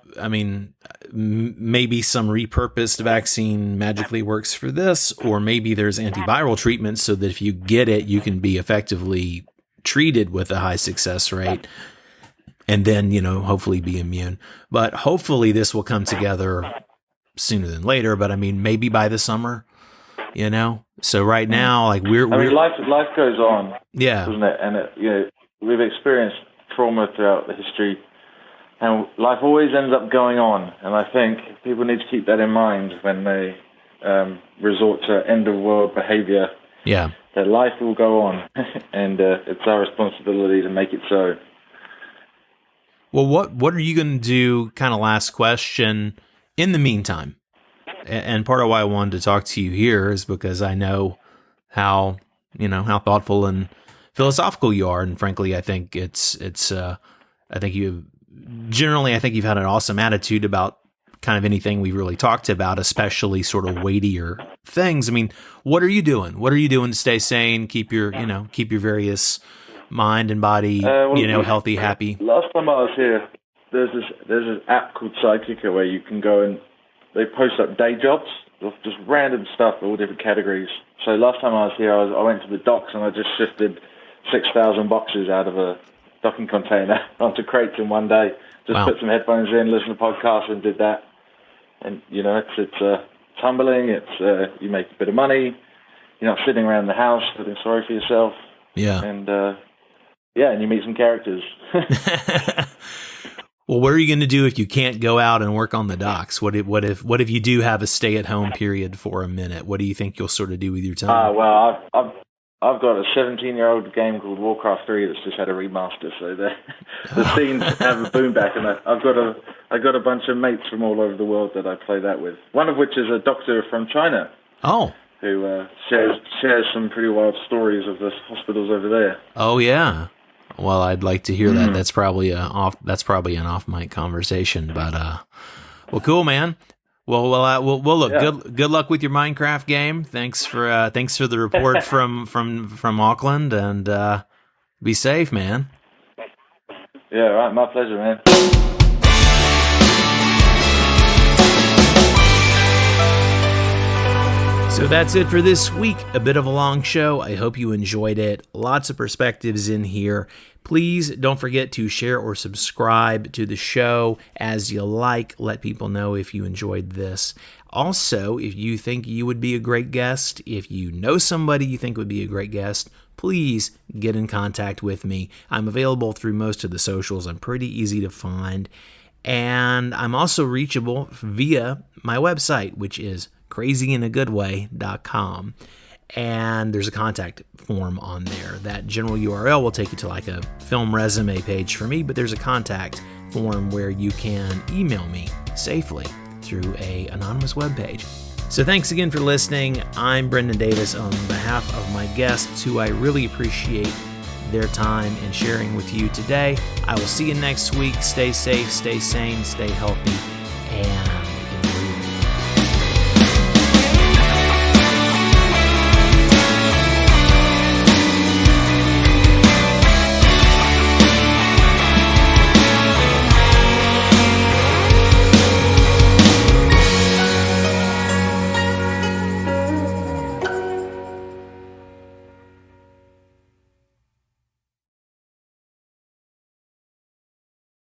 A: maybe some repurposed vaccine magically works for this, or maybe there's antiviral treatments so that if you get it, you can be effectively treated with a high success rate and then, hopefully be immune. But hopefully this will come together sooner than later. But maybe by the summer, So right now, like
D: life goes on.
A: Yeah.
D: Doesn't it? And we've experienced trauma throughout the history, and life always ends up going on. And I think people need to keep that in mind when they resort to end-of-world behavior.
A: Yeah.
D: That life will go on, and it's our responsibility to make it so.
A: Well, what are you going to do, kind of last question, in the meantime? And part of why I wanted to talk to you here is because I know how thoughtful and philosophical you are, and frankly, I think I think you've had an awesome attitude about kind of anything we really talked about, especially sort of weightier things. I mean, what are you doing? What are you doing to stay sane, keep your various mind and body, healthy, happy?
D: Last time I was here, there's this app called Psychica where you can go and they post up day jobs of just random stuff, all different categories. So last time I was here, I went to the docks and I just shifted 6,000 boxes out of a docking container onto crates in one day. Just put some headphones in, listen to podcasts, and did that. And it's humbling. It's you make a bit of money. You're not sitting around the house feeling sorry for yourself.
A: Yeah.
D: And and you meet some characters.
A: Well, what are you going to do if you can't go out and work on the docks? What if you do have a stay-at-home period for a minute? What do you think you'll sort of do with your time?
D: Well, I've got a 17-year-old game called Warcraft 3 that's just had a remaster, so the scenes have a boom back, and I've got a bunch of mates from all over the world that I play that with. One of which is a doctor from China.
A: Oh.
D: Who shares some pretty wild stories of the hospitals over there.
A: Oh yeah. Well, I'd like to hear that. That's probably an off-mic conversation, but well, cool, man. Well, look. Yeah. Good luck with your Minecraft game. Thanks for the report from Auckland, and be safe, man.
D: Yeah, right. My pleasure, man.
A: So that's it for this week. A bit of a long show. I hope you enjoyed it. Lots of perspectives in here. Please don't forget to share or subscribe to the show as you like. Let people know if you enjoyed this. Also, if you think you would be a great guest, if you know somebody you think would be a great guest, please get in contact with me. I'm available through most of the socials. I'm pretty easy to find. And I'm also reachable via my website, which is crazyinagoodway.com. And there's a contact form on there. That general URL will take you to like a film resume page for me, but there's a contact form where you can email me safely through a anonymous webpage. So thanks again for listening. I'm Brendan Davis on behalf of my guests, who I really appreciate their time and sharing with you today. I will see you next week. Stay safe, stay sane, stay healthy, and